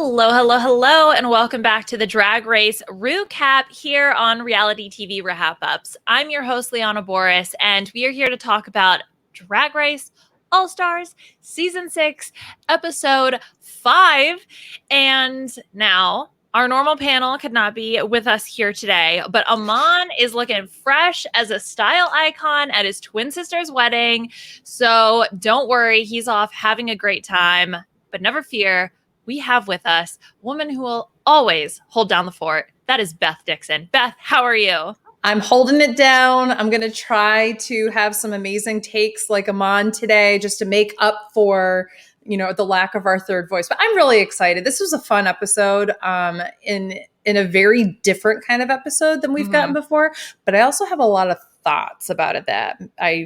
Hello, hello, hello, and welcome back to the Drag Race RHAP here on reality TV RHAPups. I'm your host, Liana Boraas, and we are here to talk about Drag Race All-Stars Season 6, Episode 5. And now, our normal panel could not be with us here today, but Aman is looking fresh as a style icon at his twin sister's wedding. So don't worry, he's off having a great time, but never fear. We have with us a woman who will always hold down the fort. That is Beth Dixon. Beth, how are you? I'm holding it down. I'm going to try to have some amazing takes like Aman today just to make up for, the lack of our third voice. But I'm really excited. This was a fun episode in a very different kind of episode than we've gotten before. But I also have a lot of thoughts about it that I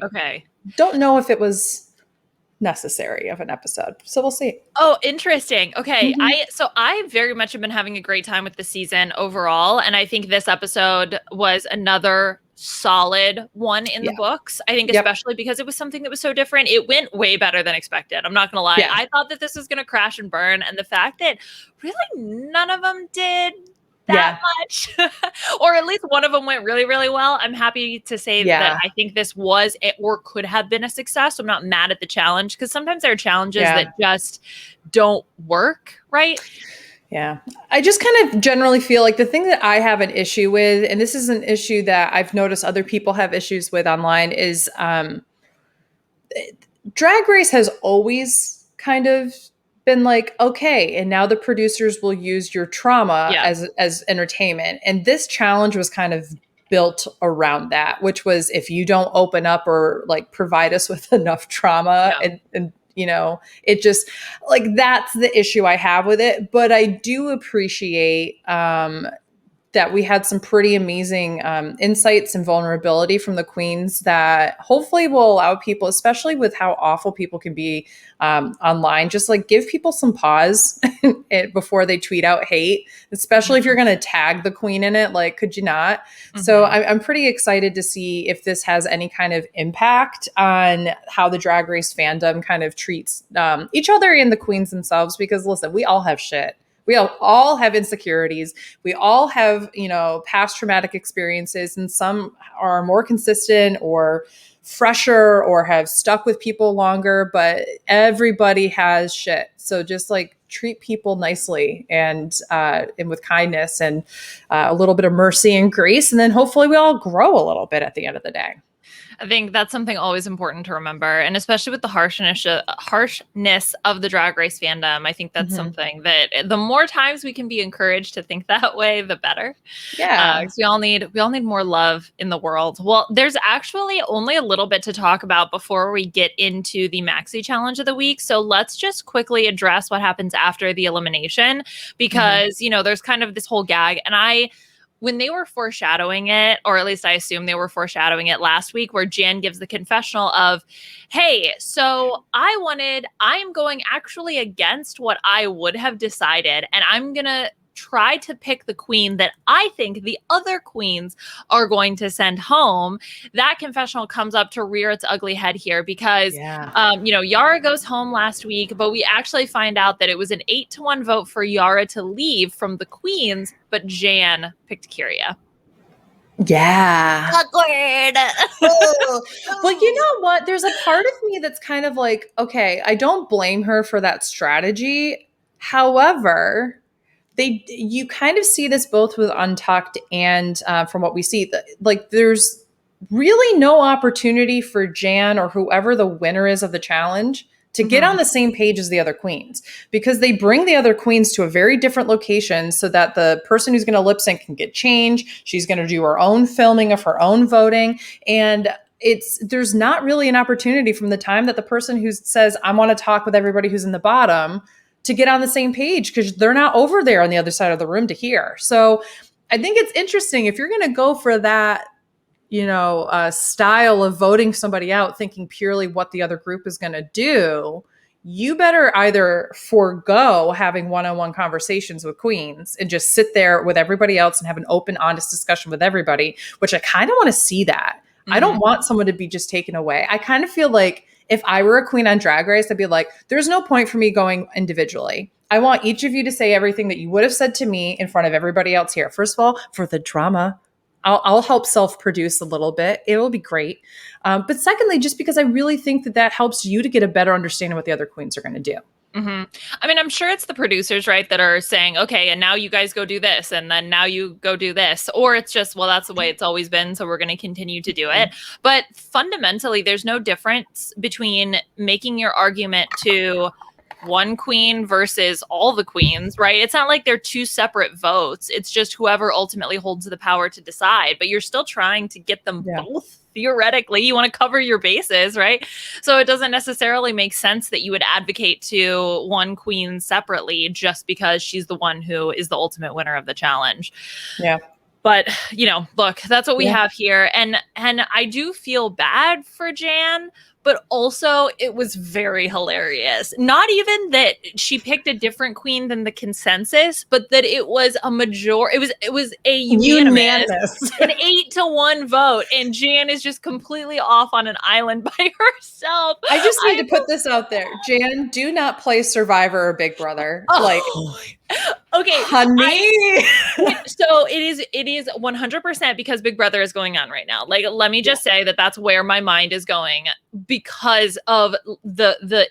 don't know if it was necessary of an episode. So we'll see. Oh, interesting. Okay. I very much have been having a great time with the season overall. And I think this episode was another solid one in the books. I think especially because it was something that was so different. It went way better than expected. I'm not going to lie. I thought that this was going to crash and burn. And the fact that really none of them did that much, or at least one of them went really, really well. I'm happy to say that I think this was or could have been a success. So I'm not mad at the challenge because sometimes there are challenges that just don't work, right? Yeah. I just kind of generally feel like the thing that I have an issue with, and this is an issue that I've noticed other people have issues with online, is Drag Race has always kind of been like, okay, and now the producers will use your trauma as entertainment. And this challenge was kind of built around that, which was if you don't open up or like provide us with enough trauma and it just like, that's the issue I have with it. But I do appreciate that we had some pretty amazing insights and vulnerability from the queens that hopefully will allow people, especially with how awful people can be online, just like give people some pause before they tweet out hate, especially if you're going to tag the queen in it. Like, could you not? So I'm pretty excited to see if this has any kind of impact on how the Drag Race fandom kind of treats each other and the queens themselves, because listen, we all have shit. We all have insecurities. We all have, past traumatic experiences, and some are more consistent or fresher or have stuck with people longer, but everybody has shit. So just like treat people nicely and with kindness and a little bit of mercy and grace. And then hopefully we all grow a little bit at the end of the day. I think that's something always important to remember. And especially with the harshness of the Drag Race fandom, I think that's something that the more times we can be encouraged to think that way, the better. Yeah. Because we all need more love in the world. Well, there's actually only a little bit to talk about before we get into the Maxi challenge of the week. So let's just quickly address what happens after the elimination, because, there's kind of this whole gag. And when they were foreshadowing it, or at least I assume they were foreshadowing it last week, where Jan gives the confessional of, hey, so I'm going actually against what I would have decided, and I'm going to try to pick the queen that I think the other queens are going to send home. That confessional comes up to rear its ugly head here because, Yara goes home last week, but we actually find out that it was an 8-1 vote for Yara to leave from the queens, but Jan picked Kyria. Yeah. Awkward. Well, you know what? There's a part of me that's kind of like, okay, I don't blame her for that strategy. However, you kind of see this both with Untucked and from what we see, there's really no opportunity for Jan or whoever the winner is of the challenge to get on the same page as the other queens, because they bring the other queens to a very different location so that the person who's going to lip sync can get changed. She's going to do her own filming of her own voting. And there's not really an opportunity from the time that the person who says, I want to talk with everybody who's in the bottom, to get on the same page, because they're not over there on the other side of the room to hear. So I think it's interesting if you're going to go for that, style of voting somebody out, thinking purely what the other group is going to do, you better either forego having one-on-one conversations with queens and just sit there with everybody else and have an open, honest discussion with everybody, which I kind of want to see that. I don't want someone to be just taken away. I kind of feel like if I were a queen on Drag Race, I'd be like, there's no point for me going individually. I want each of you to say everything that you would have said to me in front of everybody else here. First of all, for the drama, I'll help self-produce a little bit. It will be great. But secondly, just because I really think that helps you to get a better understanding of what the other queens are going to do. Mm-hmm. I mean, I'm sure it's the producers, right, that are saying, okay, and now you guys go do this, and then now you go do this. Or it's just, well, that's the way it's always been, so we're going to continue to do it. But fundamentally, there's no difference between making your argument to one queen versus all the queens, right? It's not like they're two separate votes. It's just whoever ultimately holds the power to decide. But you're still trying to get them both. Theoretically, you want to cover your bases, right? So it doesn't necessarily make sense that you would advocate to one queen separately just because she's the one who is the ultimate winner of the challenge. Yeah. But, you know, look, that's what we have here. And I do feel bad for Jan, but also it was very hilarious. Not even that she picked a different queen than the consensus, but that it was a it was a unanimous. An 8-1 vote. And Jan is just completely off on an island by herself. I just need to put this out there. Jan, do not play Survivor or Big Brother. Okay, honey. So it is 100% because Big Brother is going on right now. Like, let me just say that's where my mind is going because of the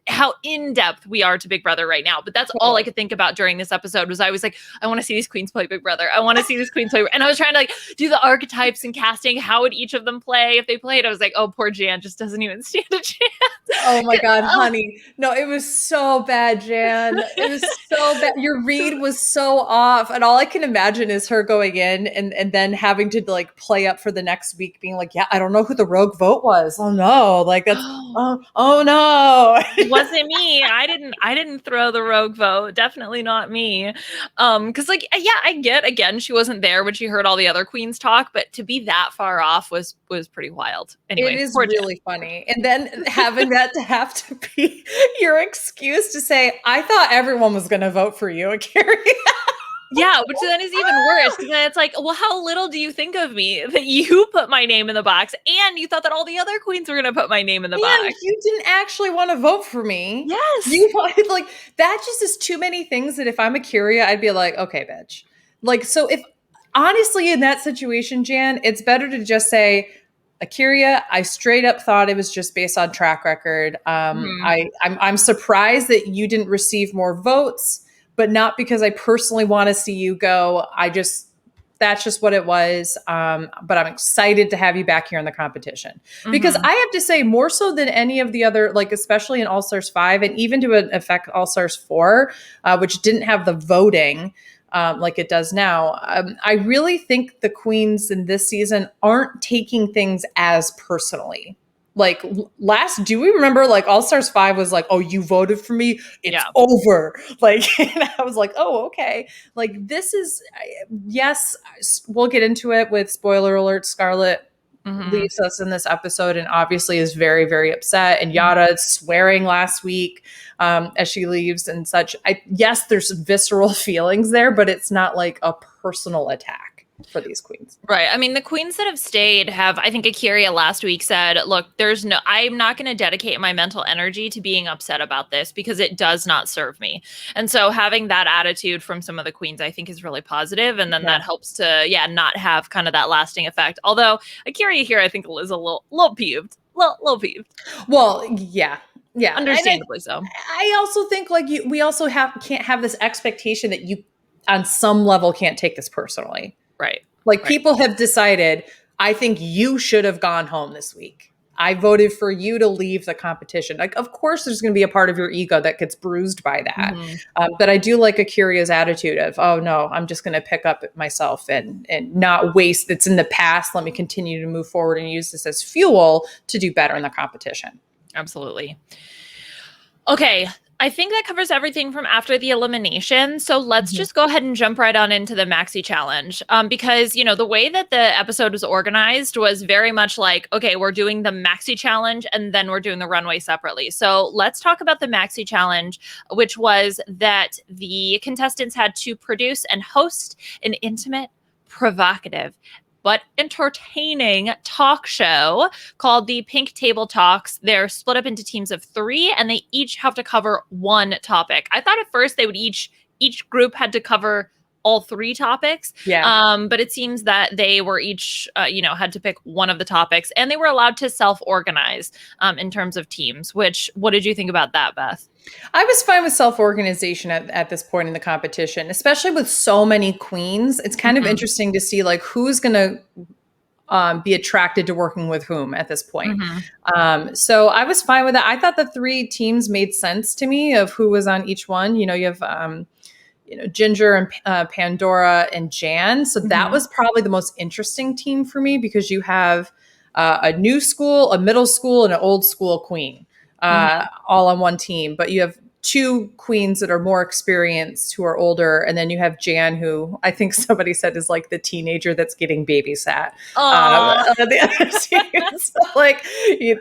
how in-depth we are to Big Brother right now. But that's all I could think about during this episode was I was like, I want to see these queens play Big Brother. I want to see these queens play. And I was trying to like do the archetypes and casting. How would each of them play if they played? I was like, oh, poor Jan just doesn't even stand a chance. Oh my God, honey. No, it was so bad, Jan. It was so bad. Your read was so off. And all I can imagine is her going in and then having to like play up for the next week being like, yeah, I don't know who the rogue vote was. Oh no. Like that's, oh no. It wasn't me. I didn't throw the rogue vote. Definitely not me. Because like, yeah, I get, again, she wasn't there when she heard all the other queens talk, but to be that far off was pretty wild. Anyway, it is really funny. And then having that to have to be your excuse to say, I thought everyone was going to vote for you, Carrie. Yeah, which then is even worse because then it's like, well, how little do you think of me that you put my name in the box and you thought that all the other queens were going to put my name in the box? You didn't actually want to vote for me. Yes. You wanted, like, that just is too many things that if I'm a Curia, I'd be like, okay, bitch. Like, so if honestly in that situation, Jan, it's better to just say, Curia, I straight up thought it was just based on track record. I'm surprised that you didn't receive more votes. But not because I personally want to see you go. That's just what it was. But I'm excited to have you back here in the competition. Because I have to say, more so than any of the other, like especially in All Stars 5 and even to an effect All Stars 4, which didn't have the voting like it does now. I really think the queens in this season aren't taking things as personally. Like do we remember like All Stars 5 was like, oh, you voted for me? It's over. Like, and I was like, oh, okay. Like this is, yes, we'll get into it with spoiler alert. Scarlett leaves us in this episode and obviously is very, very upset. And Yara is swearing last week as she leaves and such. Yes, there's visceral feelings there, but it's not like a personal attack for these queens. Right. I mean, the queens that have stayed have, I think Akiria last week said, look, I'm not going to dedicate my mental energy to being upset about this because it does not serve me. And so having that attitude from some of the queens, I think is really positive. And then that helps to, not have kind of that lasting effect. Although Akiria here, I think is a little peeved, little peeved. Well, yeah. Yeah. Understandably so. I also think like we also can't have this expectation that you on some level can't take this personally. Right. Like people have decided, I think you should have gone home this week. I voted for you to leave the competition. Like, of course, there's going to be a part of your ego that gets bruised by that. But I do like Akiria's attitude of, oh no, I'm just going to pick up myself and not waste. It's in the past. Let me continue to move forward and use this as fuel to do better in the competition. Absolutely. Okay. I think that covers everything from after the elimination. So let's just go ahead and jump right on into the Maxi challenge. Because, the way that the episode was organized was very much like, okay, we're doing the Maxi challenge and then we're doing the runway separately. So let's talk about the Maxi challenge, which was that the contestants had to produce and host an intimate, provocative, but entertaining talk show called the Pink Table Talks. They're split up into teams of 3, and they each have to cover one topic. I thought at first they would each group had to cover all 3 topics. But it seems that they were each, had to pick one of the topics, and they were allowed to self-organize in terms of teams. What did you think about that, Beth? I was fine with self-organization at this point in the competition, especially with so many queens. It's kind of interesting to see like who's going to be attracted to working with whom at this point. So I was fine with that. I thought the 3 teams made sense to me of who was on each one. You have Ginger and Pandora and Jan. So that was probably the most interesting team for me because you have a new school, a middle school, and an old school queen all on one team. But you have 2 queens that are more experienced who are older. And then you have Jan, who I think somebody said is like the teenager that's getting babysat. The other team. So,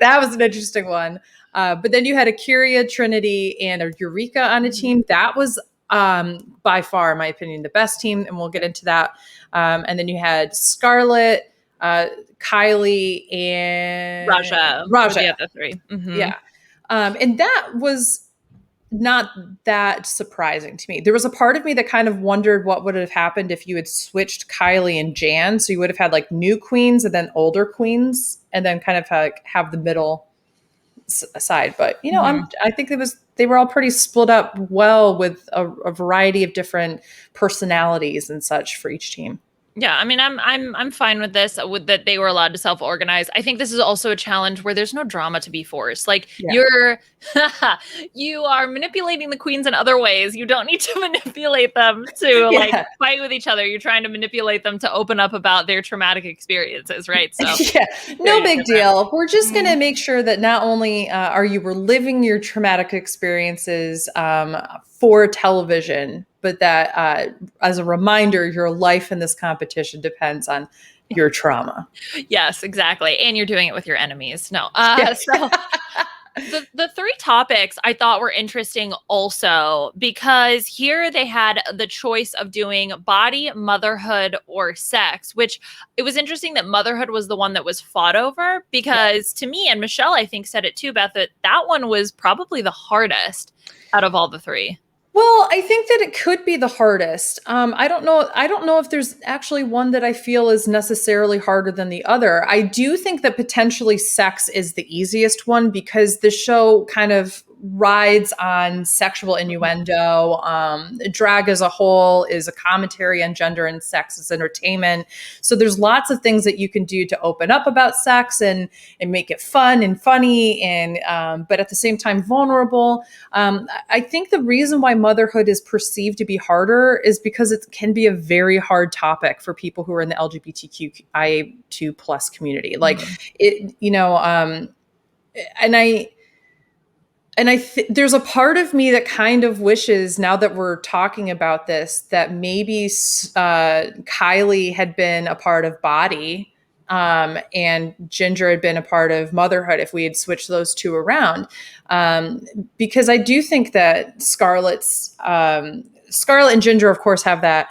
that was an interesting one. But then you had a Kyria, Trinity, and a Eureka on a team. That was by far, in my opinion, the best team, and we'll get into that. And then you had Scarlett, Kylie, and Raja. The other 3. Yeah. And that was not that surprising to me. There was a part of me that kind of wondered what would have happened if you had switched Kylie and Jan. So you would have had like new queens and then older queens, and then kind of have the middle side. But I think they were all pretty split up well with a variety of different personalities and such for each team. Yeah, I mean, I'm fine with this, with that they were allowed to self-organize. I think this is also a challenge where there's no drama to be forced. Like you are manipulating the queens in other ways. You don't need to manipulate them to fight with each other. You're trying to manipulate them to open up about their traumatic experiences, right? So no big deal. We're just going to make sure that not only are you reliving your traumatic experiences for television, but that as a reminder, your life in this competition depends on your trauma. Yes, exactly. And you're doing it with your enemies. No. So the 3 topics I thought were interesting also because here they had the choice of doing body, motherhood, or sex, which it was interesting that motherhood was the one that was fought over because to me, and Michelle, I think said it too, Beth, that one was probably the hardest out of all the 3. Well, I think that it could be the hardest. I don't know if there's actually one that I feel is necessarily harder than the other. I do think that potentially sex is the easiest one because the show kind of rides on sexual innuendo. Drag as a whole is a commentary on gender and sex as entertainment. So there's lots of things that you can do to open up about sex and make it fun and funny and but at the same time vulnerable. I think the reason why motherhood is perceived to be harder is because it can be a very hard topic for people who are in the LGBTQIA2 plus community. Like there's a part of me that kind of wishes, now that we're talking about this, that maybe Kylie had been a part of body and Ginger had been a part of motherhood if we had switched those 2 around. Because I do think that Scarlett and Ginger, of course, have that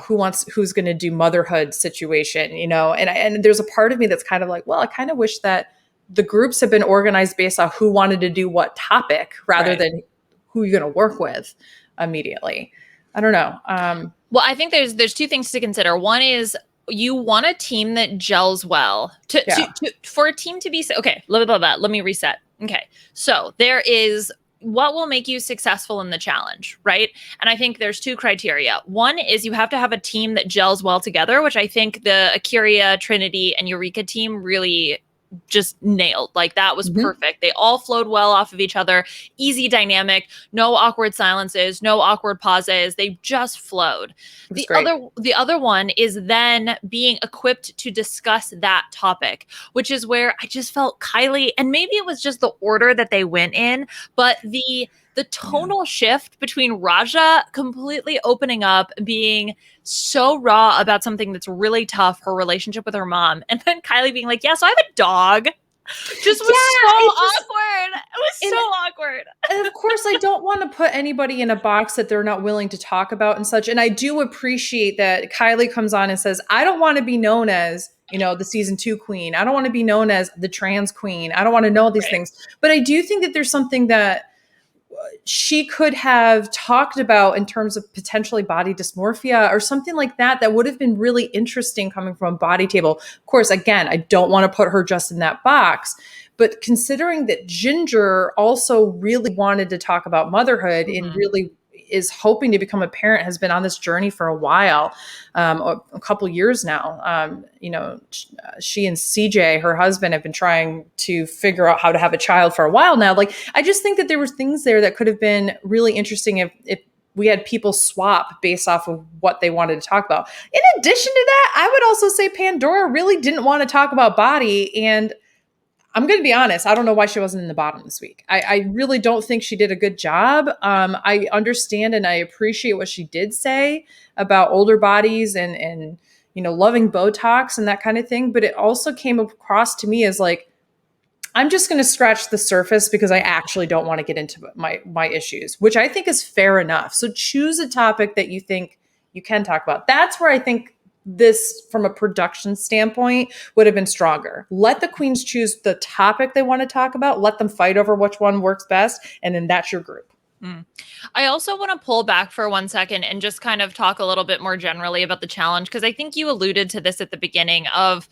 who's going to do motherhood situation, and there's a part of me that's kind of like, well, I kind of wish that the groups have been organized based on who wanted to do what topic rather than who you're going to work with immediately. I don't know. Well, I think there's 2 things to consider. One is you want a team that gels well for a team to be okay. Blah, blah, blah. Let me reset. Okay. So there is what will make you successful in the challenge, right? And I think there's 2 criteria. One is you have to have a team that gels well together, which I think the Kyria, Trinity, and Eureka team really just nailed. Like that was perfect. They all flowed well off of each other. Easy dynamic, no awkward silences, no awkward pauses. They just flowed. The other one is then being equipped to discuss that topic, which is where I just felt Kylie, and maybe it was just the order that they went in, but the tonal shift between Raja completely opening up, being so raw about something that's really tough, her relationship with her mom, and then Kylie being like, yeah, so I have a dog. just was so awkward. It was so awkward. And of course, I don't want to put anybody in a box that they're not willing to talk about and such. And I do appreciate that Kylie comes on and says, I don't want to be known as, the season 2 queen. I don't want to be known as the trans queen. I don't want to know these things. But I do think that there's something that she could have talked about in terms of potentially body dysmorphia or something like that would have been really interesting coming from a body table. Of course, again, I don't want to put her just in that box, but considering that Ginger also really wanted to talk about motherhood and really is hoping to become a parent, has been on this journey for a while, a couple years now. She and CJ, her husband, have been trying to figure out how to have a child for a while now. Like, I just think that there were things there that could have been really interesting if we had people swap based off of what they wanted to talk about. In addition to that, I would also say Pandora really didn't want to talk about body, and I'm going to be honest, I don't know why she wasn't in the bottom this week. I really don't think she did a good job. I understand and I appreciate what she did say about older bodies and loving Botox and that kind of thing. But it also came across to me as like, I'm just going to scratch the surface because I actually don't want to get into my issues, which I think is fair enough. So choose a topic that you think you can talk about. That's where I think this, from a production standpoint, would have been stronger. Let the queens choose the topic they want to talk about. Let them fight over which one works best. And then that's your group. I also want to pull back for 1 second and just kind of talk a little bit more generally about the challenge, because I think you alluded to this at the beginning of,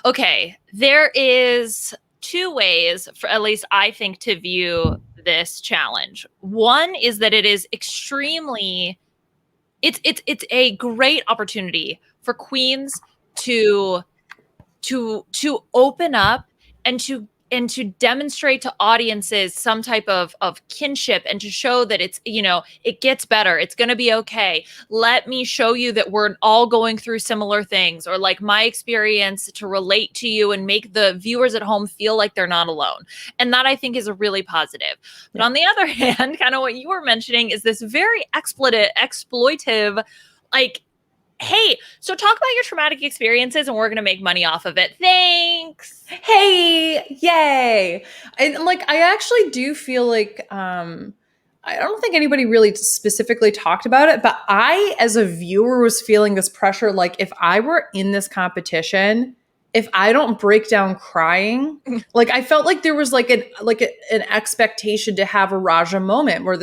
okay, there is 2 ways, for at least I think, to view this challenge. One is that it is extremely... It's a great opportunity for queens to open up and to demonstrate to audiences some type of kinship, and to show that it's, it gets better. It's going to be okay. Let me show you that we're all going through similar things, or like my experience, to relate to you and make the viewers at home feel like they're not alone. And that, I think, is a really positive. But on the other hand, kind of what you were mentioning is this very exploitive, like, hey, so talk about your traumatic experiences and we're going to make money off of it. Thanks. Hey, yay. And like, I actually do feel like, I don't think anybody really specifically talked about it, but I, as a viewer, was feeling this pressure. Like, if I were in this competition, if I don't break down crying, like, I felt like there was like an expectation to have a Raja moment, where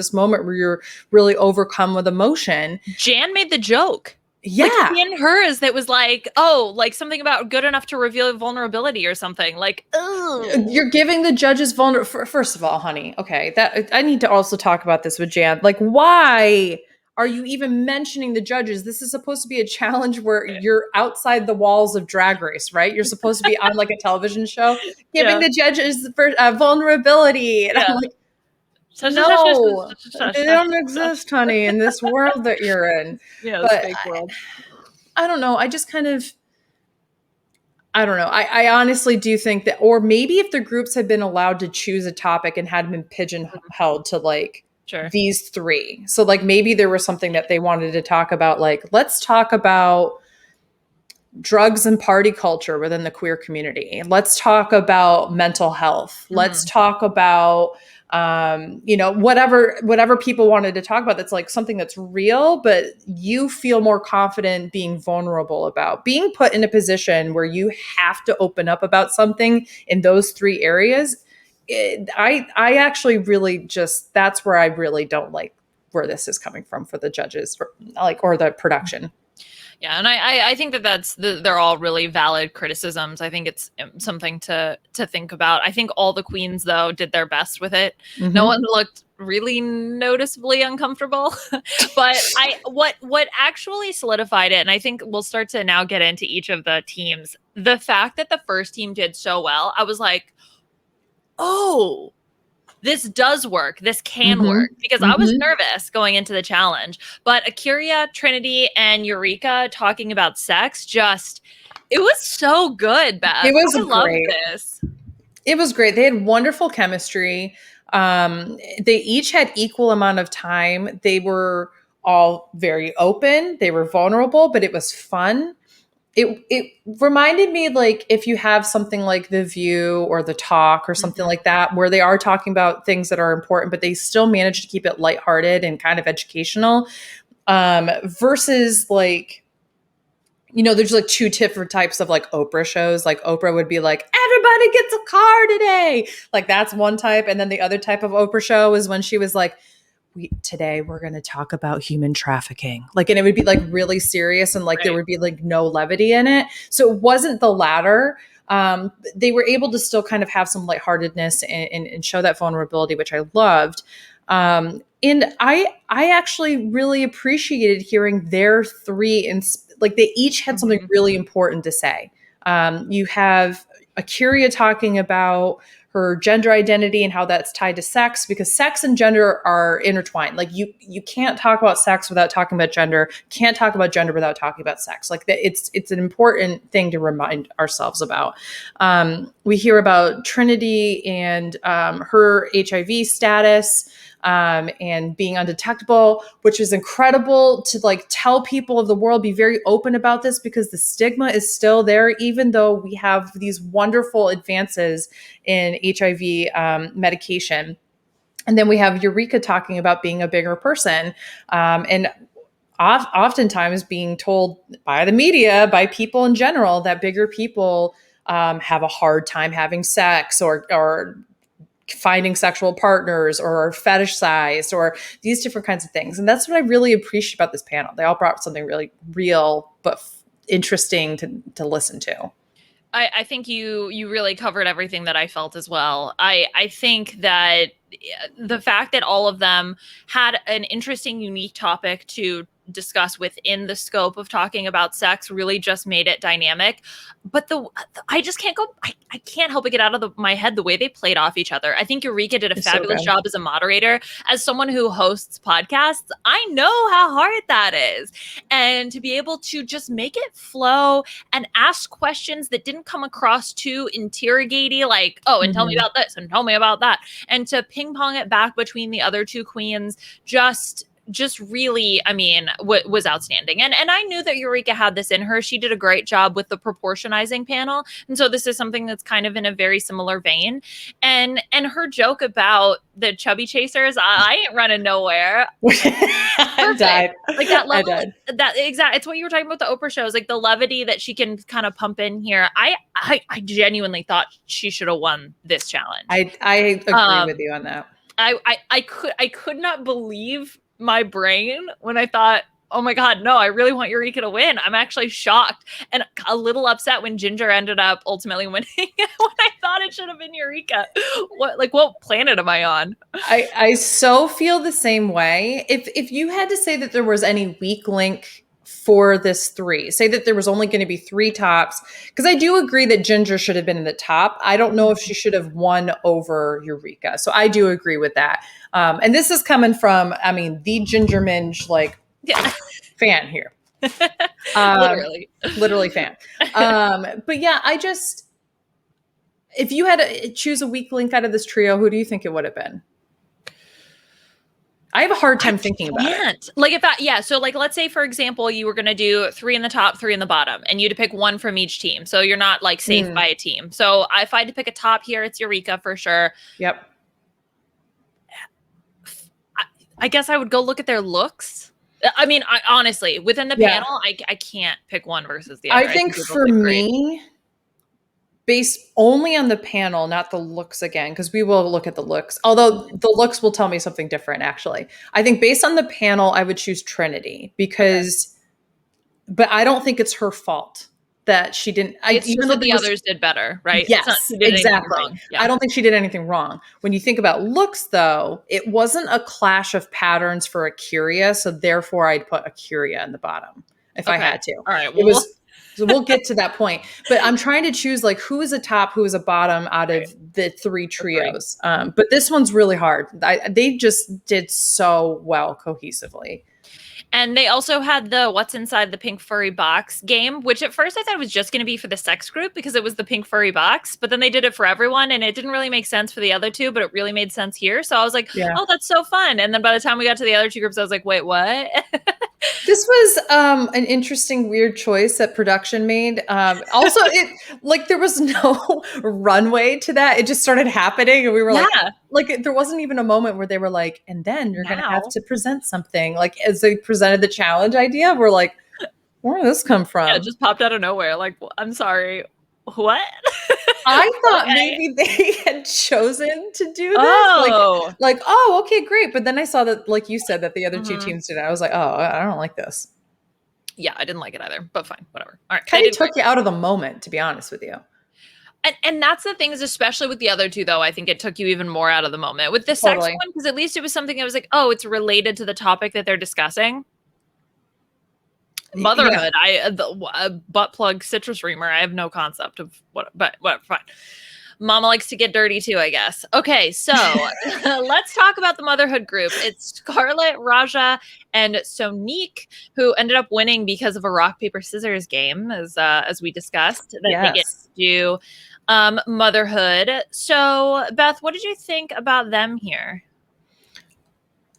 you're really overcome with emotion. Jan made the joke. Yeah. Like, in hers, that was like, oh, like something about good enough to reveal vulnerability or something. Like, oh, you're giving the judges First of all, honey, okay, that I need to also talk about this with Jan. Like, why are you even mentioning the judges? This is supposed to be a challenge where you're outside the walls of Drag Race, right? You're supposed to be on like a television show, giving the judges vulnerability. And I'm like, no, they don't exist, honey, in this world that you're in. Yeah, but fake world. I don't know. I just kind of, I don't know. I honestly do think that, or maybe if the groups had been allowed to choose a topic and had been pigeonholed to like these 3. So like, maybe there was something that they wanted to talk about. Like, let's talk about drugs and party culture within the queer community. Let's talk about mental health. Let's talk about, whatever people wanted to talk about. That's like something that's real, but you feel more confident being vulnerable about being put in a position where you have to open up about something in those 3 areas. I actually really just, that's where I really don't like where this is coming from for the judges, or the production. Yeah, and I think that they're all really valid criticisms. I think it's something to think about. I think all the queens, though, did their best with it. No one looked really noticeably uncomfortable. But what actually solidified it, and I think we'll start to now get into each of the teams, the fact that the first team did so well, I was like, oh, this does work. This can work, because I was nervous going into the challenge. But Akira, Trinity, and Eureka talking about sex, it was so good, Beth. It was I loved this. It was great. They had wonderful chemistry. They each had equal amount of time. They were all very open. They were vulnerable, but it was fun. it reminded me, like, if you have something like The View or The Talk or something like that, where they are talking about things that are important, but they still manage to keep it lighthearted and kind of educational, versus like, there's like two different types of like Oprah shows. Like Oprah would be like, everybody gets a car today. Like that's one type. And then the other type of Oprah show is when she was like, today we're going to talk about human trafficking. Like, and it would be like really serious and like there would be like no levity in it. So it wasn't the latter. They were able to still kind of have some lightheartedness and show that vulnerability, which I loved. And I actually really appreciated hearing their three, like they each had something really important to say. You have Akira talking about her gender identity and how that's tied to sex, because sex and gender are intertwined. Like you can't talk about sex without talking about gender. Can't talk about gender without talking about sex. Like it's an important thing to remind ourselves about. We hear about Trinity and her HIV status. And being undetectable, which is incredible to like tell people of the world, be very open about this, because the stigma is still there, even though we have these wonderful advances in HIV medication. And then we have Eureka talking about being a bigger person, and oftentimes being told by the media, by people in general, that bigger people have a hard time having sex or finding sexual partners or fetishized or these different kinds of things. And that's what I really appreciate about this panel. They all brought something really real, but interesting to listen to. I think you really covered everything that I felt as well. I think that the fact that all of them had an interesting, unique topic to discuss within the scope of talking about sex really just made it dynamic. But I just can't go, I can't help but get out of my head the way they played off each other. I think Eureka did a fabulous job as a moderator. As someone who hosts podcasts, I know how hard that is. And to be able to just make it flow and ask questions that didn't come across too interrogating, like, oh, and tell me about this and tell me about that. And to ping pong it back between the other two queens, just really, I mean, was outstanding. And I knew that Eureka had this in her. She did a great job with the proportionizing panel. And so this is something that's kind of in a very similar vein. And her joke about the chubby chasers, I ain't running nowhere. I died. Like that level, it's what you were talking about the Oprah shows, like the levity that she can kind of pump in here. I genuinely thought she should have won this challenge. I agree with you on that. I could not believe my brain when I thought, oh my God, no, I really want Eureka to win. I'm actually shocked and a little upset when Ginger ended up ultimately winning when I thought it should have been Eureka. What planet am I on? I so feel the same way. If you had to say that there was any weak link for this three, say that there was only going to be three tops, because I do agree that Ginger should have been in the top. I don't know if she should have won over Eureka. So I do agree with that. And this is coming from, I mean, the Ginger Minge, like, fan here. Literally fan. But yeah, if you had to choose a weak link out of this trio, who do you think it would have been? I have a hard time thinking about it. Like so like, let's say for example, you were going to do 3 in the top, 3 in the bottom, and you had to pick one from each team. So you're not like safe by a team. So if I had to pick a top here, it's Eureka for sure. Yep. I guess I would go look at their looks. I mean, honestly, within the panel, I can't pick one versus the other. I think for me, based only on the panel, not the looks again, because we will look at the looks. Although the looks will tell me something different, actually. I think based on the panel, I would choose Trinity but I don't think it's her fault that she didn't. Even though the others did better, right? Yes, exactly. Yeah. I don't think she did anything wrong. When you think about looks, though, it wasn't a clash of patterns for Akira, so therefore I'd put Akira in the bottom if I had to. All right. So we'll get to that point. But I'm trying to choose like who is a top, who is a bottom out of the three trios. But this one's really hard. They just did so well cohesively. And they also had the what's inside the pink furry box game, which at first I thought was just going to be for the sex group because it was the pink furry box. But then they did it for everyone and it didn't really make sense for the other two, but it really made sense here. So I was like, oh, that's so fun. And then by the time we got to the other two groups, I was like, wait, what? This was an interesting, weird choice that production made. Also, it like there was no runway to that. It just started happening, and we were like, there wasn't even a moment where they were like, and then you're going to have to present something. Like as they presented the challenge idea, we're like, where did this come from? Yeah, it just popped out of nowhere. Like, I'm sorry, what? I thought maybe they had chosen to do this. Oh. Like, oh, okay, great. But then I saw that, like you said, that the other two teams did it. I was like, oh, I don't like this. Yeah, I didn't like it either, but fine, whatever. All right. Kind of took you out of the moment, to be honest with you. And that's the thing is, especially with the other two, though, I think it took you even more out of the moment. With the sex one, because at least it was something that was like, oh, it's related to the topic that they're discussing. Motherhood, the butt plug citrus reamer. I have no concept of what, but fine. Mama likes to get dirty too, I guess. Okay, so let's talk about the motherhood group. It's Scarlett, Raja, and Sonique, who ended up winning because of a rock, paper, scissors game, as we discussed, that they get to do motherhood. So, Beth, what did you think about them here?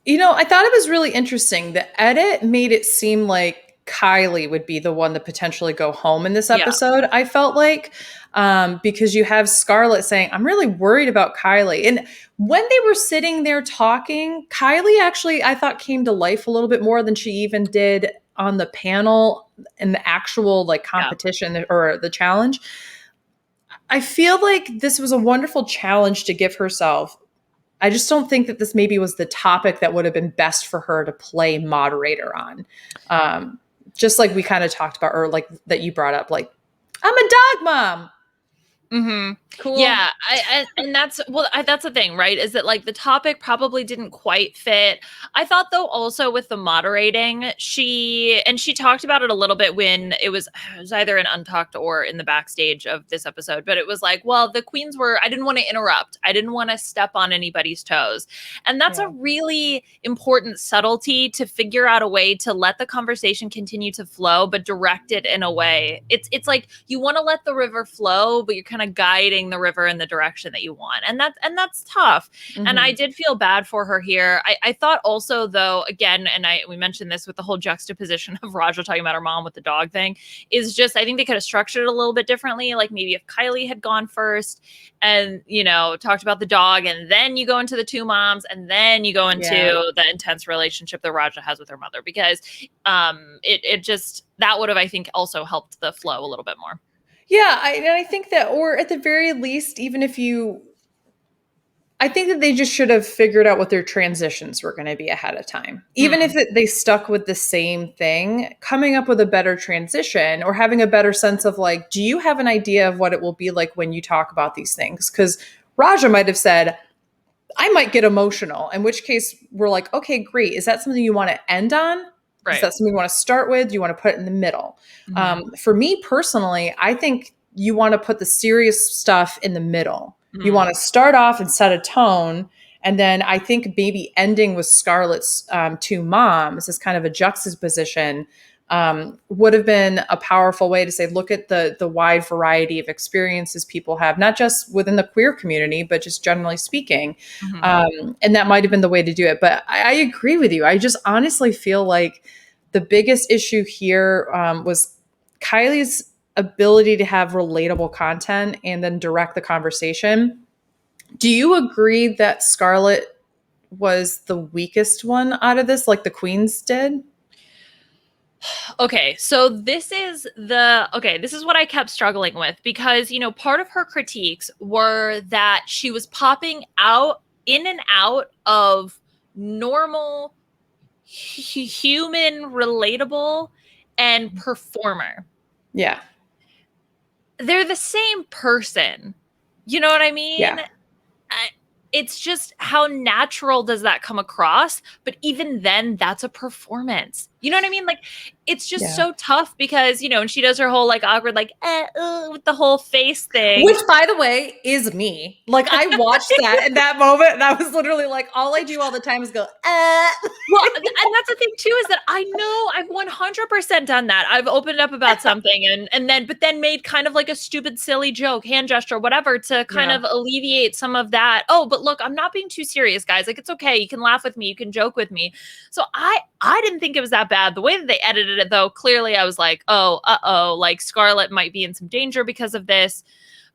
You know, I thought it was really interesting. The edit made it seem like Kylie would be the one to potentially go home in this episode. I felt like, because you have Scarlett saying, I'm really worried about Kylie. And when they were sitting there talking, Kylie actually, I thought, came to life a little bit more than she even did on the panel in the actual like competition or the challenge. I feel like this was a wonderful challenge to give herself. I just don't think that this maybe was the topic that would have been best for her to play moderator on. Just like we kind of talked about, or like that you brought up, like, I'm a dog mom. Cool. Yeah, and that's the thing, right? Is that like the topic probably didn't quite fit. I thought though also with the moderating, she talked about it a little bit when it was either in Untucked or in the backstage of this episode, but it was like, well, the queens were, I didn't want to interrupt. I didn't want to step on anybody's toes. And that's a really important subtlety to figure out a way to let the conversation continue to flow, but direct it in a way. It's like you want to let the river flow, but you're kind of guiding the river in the direction that you want. And that's tough. And I did feel bad for her here. I thought also though, again, and we mentioned this with the whole juxtaposition of Raja talking about her mom with the dog thing, is just, I think they could have structured it a little bit differently. Like maybe if Kylie had gone first and, you know, talked about the dog, and then you go into the two moms, and then you go into the intense relationship that Raja has with her mother, because it just, that would have, I think, also helped the flow a little bit more. Yeah, I think that, or at the very least, even if I think that they just should have figured out what their transitions were going to be ahead of time. Even if they stuck with the same thing, coming up with a better transition or having a better sense of like, do you have an idea of what it will be like when you talk about these things? Because Raja might have said, I might get emotional, in which case we're like, okay, great. Is that something you want to end on? Right. Is that something you want to start with? Do you want to put it in the middle? For me personally, I think you want to put the serious stuff in the middle. You want to start off and set a tone. And then I think maybe ending with Scarlett's two moms as kind of a juxtaposition would have been a powerful way to say, look at the wide variety of experiences people have, not just within the queer community, but just generally speaking. And that might have been the way to do it. But I agree with you. I just honestly feel like the biggest issue here was Kylie's ability to have relatable content and then direct the conversation. Do you agree that Scarlett was the weakest one out of this, like the queens did? Okay, so this is what I kept struggling with, because, you know, part of her critiques were that she was popping in and out of normal, human, relatable, and performer. Yeah. They're the same person. You know what I mean? Yeah. It's just, how natural does that come across? But even then, that's a performance. You know what I mean? Like, it's just so tough because, you know, and she does her whole like awkward, like, with the whole face thing. Which, by the way, is me. Like, I watched that in that moment, and I was literally like, all I do all the time is go, Well, and that's the thing too, is that I know I've 100% done that. I've opened up about something but then made kind of like a stupid, silly joke, hand gesture, whatever, to kind of alleviate some of that. Oh, but look, I'm not being too serious, guys. Like, it's okay. You can laugh with me. You can joke with me. So I didn't think it was that that bad. The way that they edited it, though, clearly I was like, oh, like Scarlett might be in some danger because of this.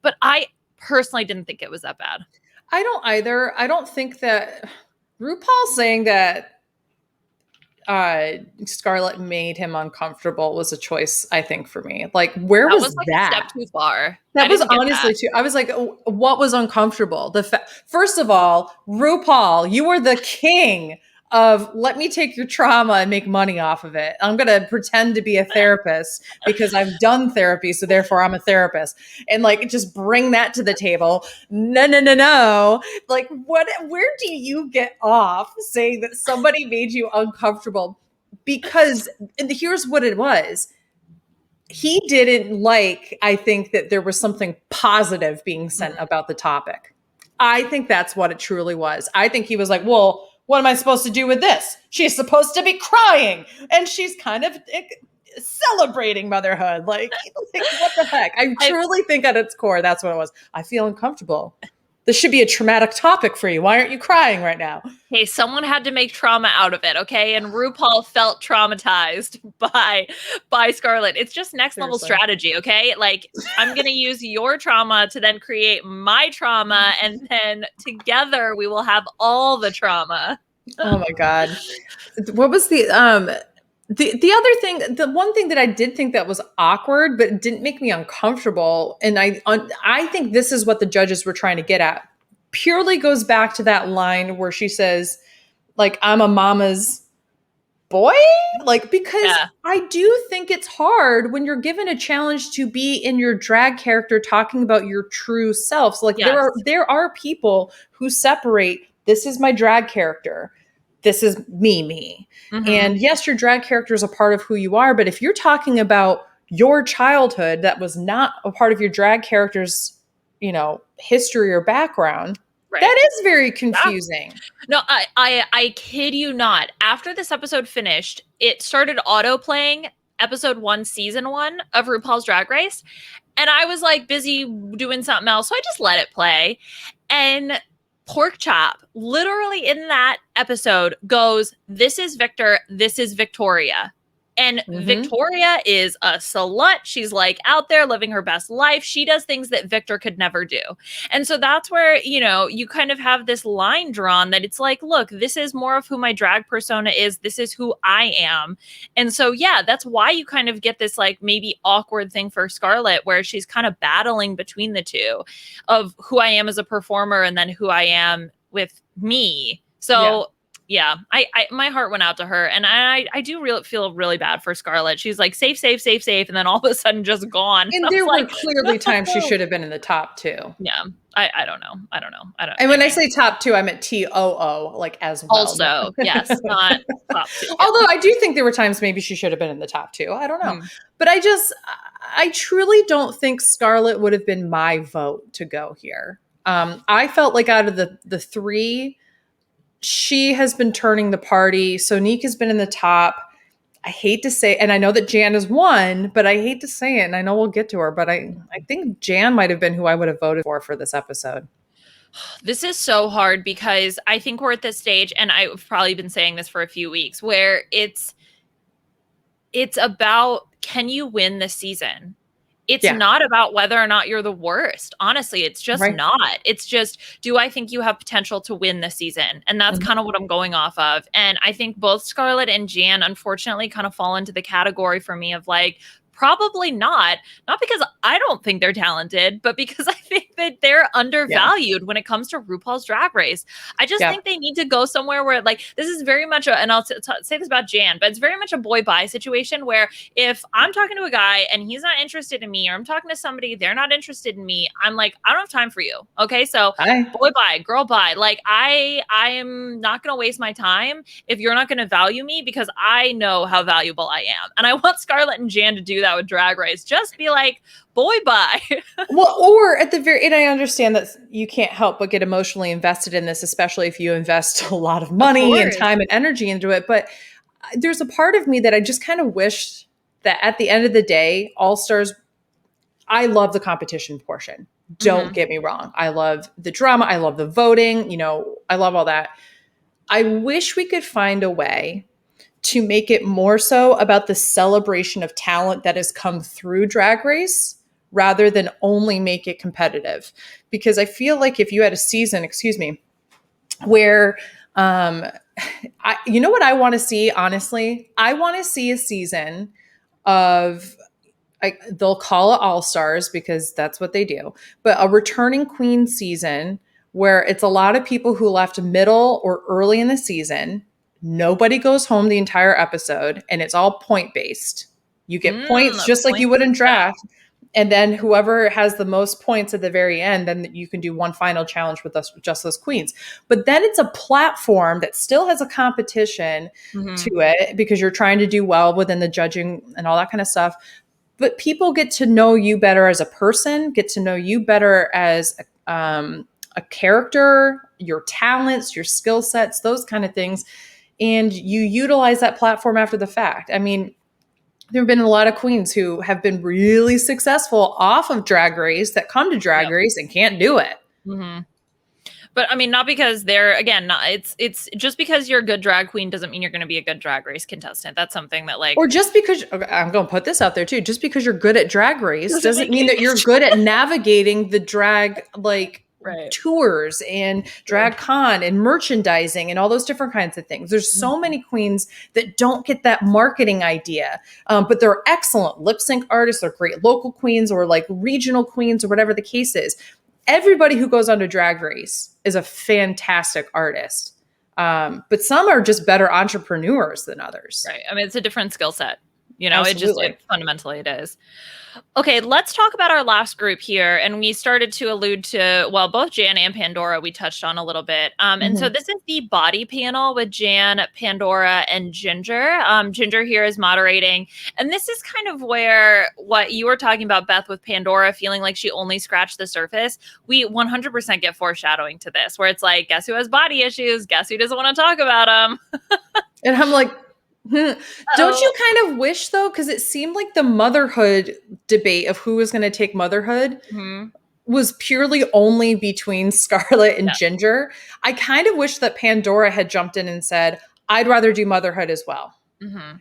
But I personally didn't think it was that bad. I don't either. I don't think that RuPaul saying that Scarlett made him uncomfortable was a choice, I think, for me. Like, where that was like that? A step too far. That was honestly too. I was like, what was uncomfortable? First of all, RuPaul, you were the king of let me take your trauma and make money off of it. I'm going to pretend to be a therapist because I've done therapy. So therefore I'm a therapist, and like, just bring that to the table. No. Like, where do you get off saying that somebody made you uncomfortable? Because here's what it was. He didn't like, I think, that there was something positive being sent about the topic. I think that's what it truly was. I think he was like, well, what am I supposed to do with this? She's supposed to be crying, and she's kind of celebrating motherhood. Like what the heck? I truly think at its core, that's what it was. I feel uncomfortable. This should be a traumatic topic for you. Why aren't you crying right now? Hey, someone had to make trauma out of it, okay? And RuPaul felt traumatized by Scarlett. It's just next level strategy, okay? Like, I'm going to use your trauma to then create my trauma, and then together we will have all the trauma. Oh my God. What was the other thing, the one thing that I did think that was awkward, but it didn't make me uncomfortable, and I think this is what the judges were trying to get at, purely goes back to that line where she says, like, I'm a mama's boy, like, because I do think it's hard when you're given a challenge to be in your drag character talking about your true selves. Like, there are people who separate, this is my drag character, this is me. Mm-hmm. And yes, your drag character is a part of who you are, but if you're talking about your childhood that was not a part of your drag character's, history or background, that is very confusing. No, I kid you not. After this episode finished, it started auto-playing episode 1, season 1 of RuPaul's Drag Race. And I was like busy doing something else, so I just let it play. And Pork Chop, literally in that episode, goes, this is Victor, this is Victoria. And Victoria is a slut. She's like out there living her best life. She does things that Victor could never do. And so that's where, you kind of have this line drawn that it's like, look, this is more of who my drag persona is. This is who I am. And so, yeah, that's why you kind of get this like maybe awkward thing for Scarlett, where she's kind of battling between the two of who I am as a performer and then who I am with me. So yeah, I my heart went out to her, and I do feel really bad for Scarlett. She's like safe, and then all of a sudden just gone. And there were clearly times she should have been in the top 2. Yeah, I don't know. And when I say top 2, I meant TOO, like as well. Also, yes, not top 2. Although I do think there were times maybe she should have been in the top 2. I don't know, but I truly don't think Scarlett would have been my vote to go here. I felt like out of the 3. She has been turning the party. Sonique has been in the top. I hate to say, and I know that Jan has won, but I hate to say it, and I know we'll get to her, but I think Jan might have been who I would have voted for this episode. This is so hard because I think we're at this stage, and I've probably been saying this for a few weeks, where it's about, can you win this season? It's not about whether or not you're the worst. Honestly, it's just not. It's just, do I think you have potential to win this season? And that's kind of what I'm going off of. And I think both Scarlett and Jan, unfortunately, kind of fall into the category for me of like, probably not because I don't think they're talented, but because I think that they're undervalued when it comes to RuPaul's Drag Race. I just think they need to go somewhere where, like, this is very much and I'll say this about Jan, but it's very much a boy bye situation, where if I'm talking to a guy and he's not interested in me, or I'm talking to somebody, they're not interested in me, I'm like, I don't have time for you. Okay. So boy bye, girl bye. Like, I am not going to waste my time if you're not going to value me, because I know how valuable I am. And I want Scarlett and Jan to do that with Drag Race. Just be like, boy bye. Well, or at the very, and I understand that you can't help but get emotionally invested in this, especially if you invest a lot of money and time and energy into it. But there's a part of me that I just kind of wish that at the end of the day, All Stars, I love the competition portion. Don't get me wrong. I love the drama. I love the voting. I love all that. I wish we could find a way to make it more so about the celebration of talent that has come through Drag Race rather than only make it competitive. Because I feel like if you had a season, where you know what I want to see, honestly? I want to see a season of, they'll call it All Stars because that's what they do, but a returning queen season where it's a lot of people who left middle or early in the season. Nobody goes home the entire episode, and it's all point based. You get points just like you would in draft. And then whoever has the most points at the very end, then you can do one final challenge with us, just those queens. But then it's a platform that still has a competition to it because you're trying to do well within the judging and all that kind of stuff. But people get to know you better as a person, get to know you better as a character, your talents, your skill sets, those kind of things. And you utilize that platform after the fact. I mean, there have been a lot of queens who have been really successful off of Drag Race that come to Drag Race and can't do it. But I mean, not because they're, again, it's just because you're a good drag queen doesn't mean you're going to be a good Drag Race contestant. That's something that, like, or just because, I'm going to put this out there too, just because you're good at Drag Race doesn't mean that you're good at navigating the drag, like, tours and drag con and merchandising and all those different kinds of things. There's so many queens that don't get that marketing idea, but they're excellent lip sync artists. They're great local queens or like regional queens or whatever the case is. Everybody who goes on to Drag Race is a fantastic artist. But some are just better entrepreneurs than others. Right. I mean, it's a different skill set. You know, fundamentally it is. Okay, let's talk about our last group here. And we started to allude to, well, both Jan and Pandora we touched on a little bit. And so this is the body panel with Jan, Pandora, and Ginger. Ginger here is moderating. And this is kind of where what you were talking about, Beth, with Pandora feeling like she only scratched the surface. We 100% get foreshadowing to this, where it's like, guess who has body issues? Guess who doesn't want to talk about them? And I'm like, don't you kind of wish, though, because it seemed like the motherhood debate of who was going to take motherhood was purely only between Scarlett and Ginger. I kind of wish that Pandora had jumped in and said, I'd rather do motherhood as well.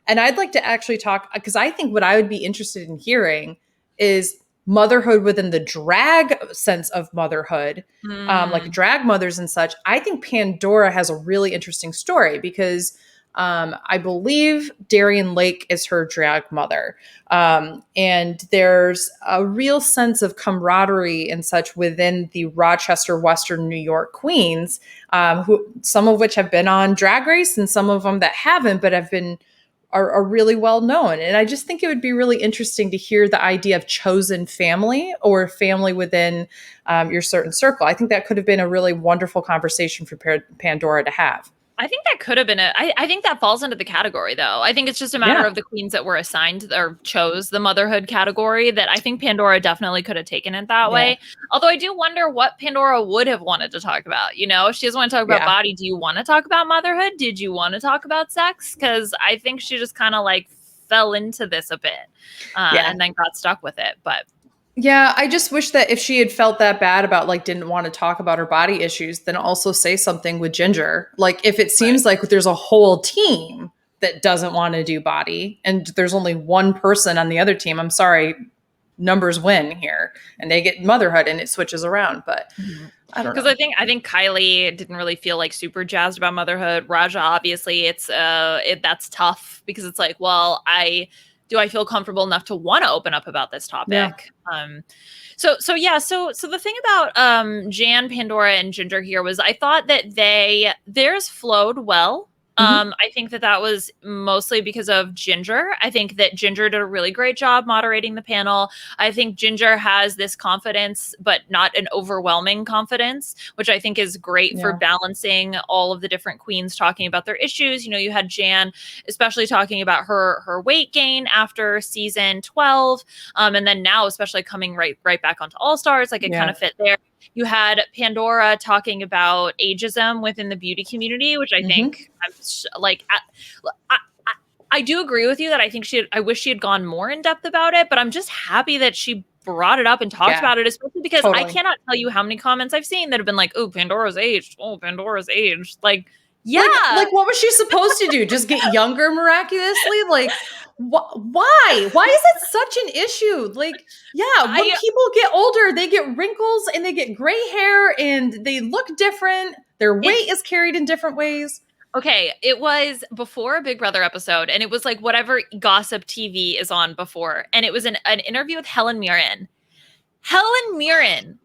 And I'd like to actually talk, because I think what I would be interested in hearing is motherhood within the drag sense of motherhood, like drag mothers and such. I think Pandora has a really interesting story because I believe Darien Lake is her drag mother. And there's a real sense of camaraderie and such within the Rochester, Western New York queens, who some of which have been on Drag Race and some of them that haven't, but are really well known. And I just think it would be really interesting to hear the idea of chosen family or family within your certain circle. I think that could have been a really wonderful conversation for Pandora to have. I think that could have been I think that falls into the category, though. I think it's just a matter of the queens that were assigned or chose the motherhood category that I think Pandora definitely could have taken it that way. Although I do wonder what Pandora would have wanted to talk about. You know, if she doesn't want to talk about body, do you want to talk about motherhood? Did you want to talk about sex? Because I think she just kind of like fell into this a bit and then got stuck with it. But yeah, I just wish that if she had felt that bad about, like, didn't want to talk about her body issues, then also say something with Ginger. Like, if it seems like there's a whole team that doesn't want to do body and there's only one person on the other team, I'm sorry, numbers win here and they get motherhood and it switches around. But I don't know. Because I think Kylie didn't really feel like super jazzed about motherhood. Raja, obviously, that's tough because it's like, well, do I feel comfortable enough to want to open up about this topic? So the thing about Jan, Pandora, and Ginger here was I thought that theirs flowed well. I think that was mostly because of Ginger. I think that Ginger did a really great job moderating the panel. I think Ginger has this confidence, but not an overwhelming confidence, which I think is great for balancing all of the different queens talking about their issues. You know, you had Jan, especially talking about her weight gain after season 12. And then now, especially coming right back onto All Stars, like it kind of fit there. You had Pandora talking about ageism within the beauty community, which I think I do agree with you that I wish she had gone more in depth about it, but I'm just happy that she brought it up and talked about it, especially because I cannot tell you how many comments I've seen that have been like, oh, Pandora's aged. Oh, Pandora's aged. Like, Yeah. Like what was she supposed to do? Just get younger miraculously? Like, why? Why is it such an issue? Like, yeah, when people get older, they get wrinkles and they get gray hair and they look different. Their weight is carried in different ways. Okay, it was before a Big Brother episode, and it was like whatever gossip TV is on before, and it was an interview with Helen Mirren. Helen Mirren,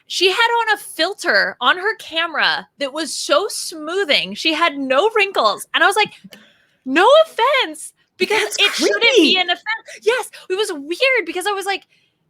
she had on a filter on her camera that was so smoothing. She had no wrinkles, and I was like, no offense, because it shouldn't be an offense. Yes, it was weird because I was like,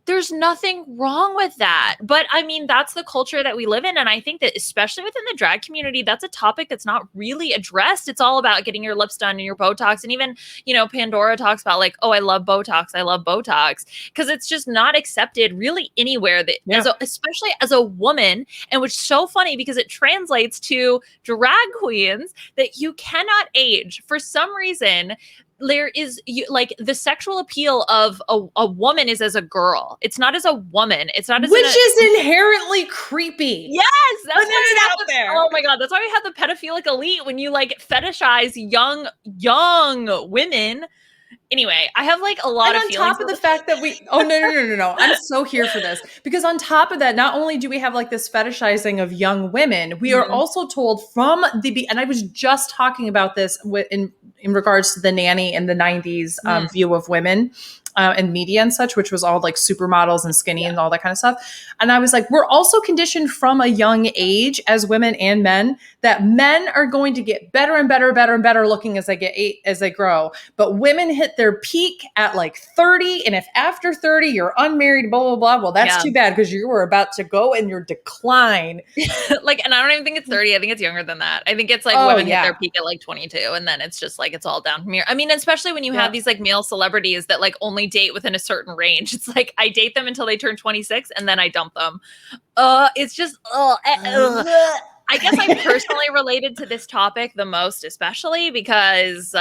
there's nothing wrong with that. But I mean, that's the culture that we live in. And I think that especially within the drag community, that's a topic that's not really addressed. It's all about getting your lips done and your Botox. And even, you know, Pandora talks about like, oh, I love Botox. I love Botox. Because it's just not accepted really anywhere that, especially as a woman. And which is so funny because it translates to drag queens that you cannot age. For some reason, there is like the sexual appeal of a woman is as a girl. It's not as a woman. It's not as which is inherently creepy. Yes, that's why out there. Oh my god, that's why we have the pedophilic elite when you like fetishize young women. Anyway, I have like a lot of feelings. On top of the fact that no. I'm so here for this because on top of that, not only do we have like this fetishizing of young women, we are also told from and I was just talking about this in regards to the nanny in the 90s view of women and media and such, which was all like supermodels and skinny and all that kind of stuff. And I was like, we're also conditioned from a young age as women and men that men are going to get better and better looking as they grow. But women hit their peak at like 30. And if after 30 you're unmarried, blah, blah, blah, well, that's too bad because you were about to go in your decline. Like, and I don't even think it's 30. I think it's younger than that. I think it's like women hit their peak at like 22. And then it's just like, it's all down from here. I mean, especially when you have these like male celebrities that like only date within a certain range. It's like, I date them until they turn 26 and then I dump them. It's just, I guess I'm personally related to this topic the most, especially because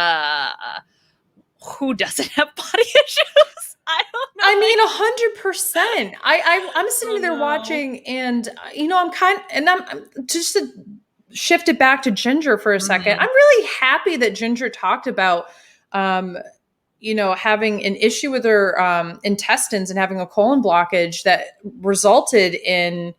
who doesn't have body issues? I don't know. I mean, 100%. I'm sitting there watching, and you know, I'm just to shift it back to Ginger for a second. I'm really happy that Ginger talked about, you know, having an issue with her intestines and having a colon blockage that resulted in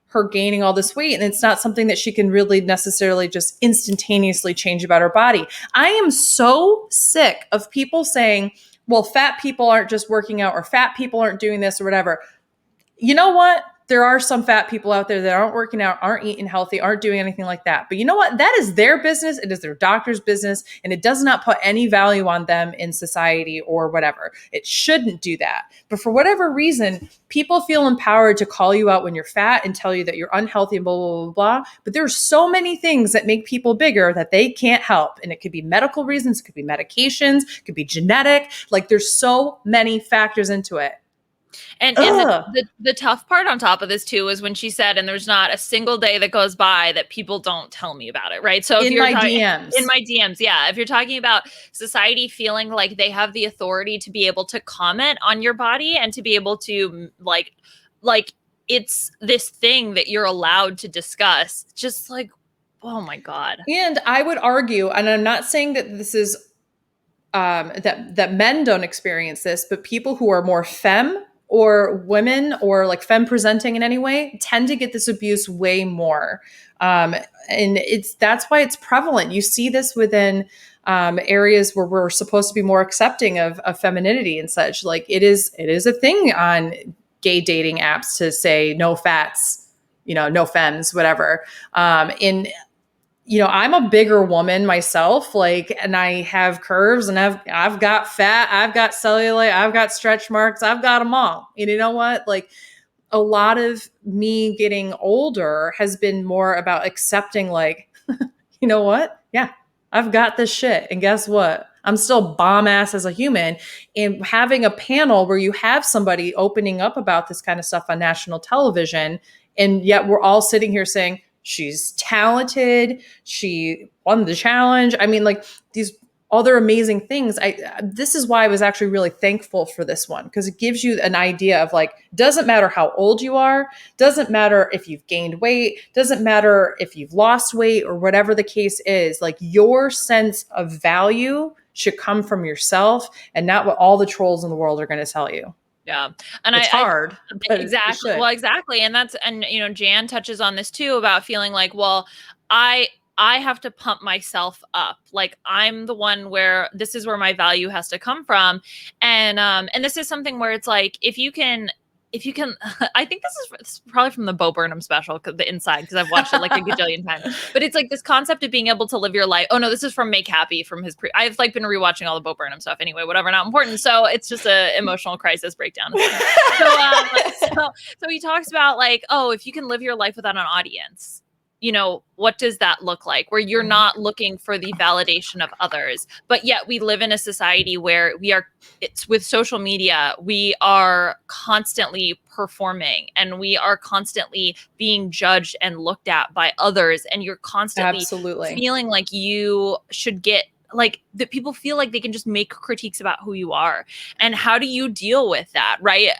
her gaining all this weight. And it's not something that she can really necessarily just instantaneously change about her body. I am so sick of people saying, well, fat people aren't just working out or fat people aren't doing this or whatever. You know what? There are some fat people out there that aren't working out, aren't eating healthy, aren't doing anything like that. But you know what? That is their business. It is their doctor's business. And it does not put any value on them in society or whatever. It shouldn't do that. But for whatever reason, people feel empowered to call you out when you're fat and tell you that you're unhealthy and blah, blah, blah, blah. But there's so many things that make people bigger that they can't help. And it could be medical reasons. It could be medications. It could be genetic. Like there's so many factors into it. And the tough part on top of this too is when she said, and there's not a single day that goes by that people don't tell me about it, right? So if in my DMs, yeah. If you're talking about society feeling like they have the authority to be able to comment on your body and to be able to like it's this thing that you're allowed to discuss, just like, oh my God. And I would argue, and I'm not saying that this is that men don't experience this, but people who are more femme or women or like femme presenting in any way tend to get this abuse way more. And that's why it's prevalent. You see this within areas where we're supposed to be more accepting of femininity and such. Like it is a thing on gay dating apps to say no fats, you know, no femmes, whatever. You know, I'm a bigger woman myself, like, and I have curves and I've got fat, I've got cellulite, I've got stretch marks, I've got them all. And you know what? Like a lot of me getting older has been more about accepting like, you know what? Yeah, I've got this shit. And guess what? I'm still bomb ass as a human. And having a panel where you have somebody opening up about this kind of stuff on national television, and yet we're all sitting here saying, she's talented. She won the challenge. I mean, like these other amazing things. This is why I was actually really thankful for this one, because it gives you an idea of like, doesn't matter how old you are, doesn't matter if you've gained weight, doesn't matter if you've lost weight or whatever the case is, like your sense of value should come from yourself and not what all the trolls in the world are going to tell you. Yeah. And it's hard. Exactly. Well, exactly. And you know, Jan touches on this too about feeling like, well, I have to pump myself up. Like I'm the one where this is where my value has to come from. And this is something where it's like, if you can, I think this is probably from the Bo Burnham special, the Inside, because I've watched it like a gajillion times. But it's like this concept of being able to live your life. Oh no, this is from Make Happy from his I've like been rewatching all the Bo Burnham stuff anyway, whatever, not important. So it's just a emotional crisis breakdown. So he talks about like, oh, if you can live your life without an audience, you know, what does that look like? Where you're not looking for the validation of others, but yet we live in a society where it's with social media, we are constantly performing and we are constantly being judged and looked at by others. And you're constantly feeling like you should get, like that people feel like they can just make critiques about who you are. And how do you deal with that? Right.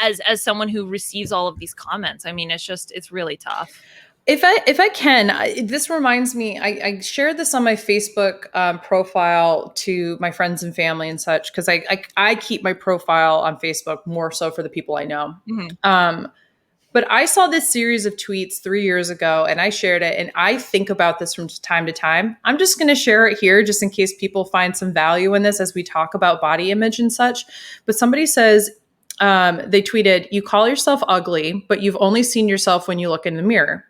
As someone who receives all of these comments, I mean, it's really tough. If I can, this reminds me, I shared this on my Facebook profile to my friends and family and such, because I keep my profile on Facebook more so for the people I know. Mm-hmm. But I saw this series of tweets 3 years ago and I shared it, and I think about this from time to time. I'm just going to share it here just in case people find some value in this as we talk about body image and such. But somebody says, they tweeted, "You call yourself ugly, but you've only seen yourself when you look in the mirror.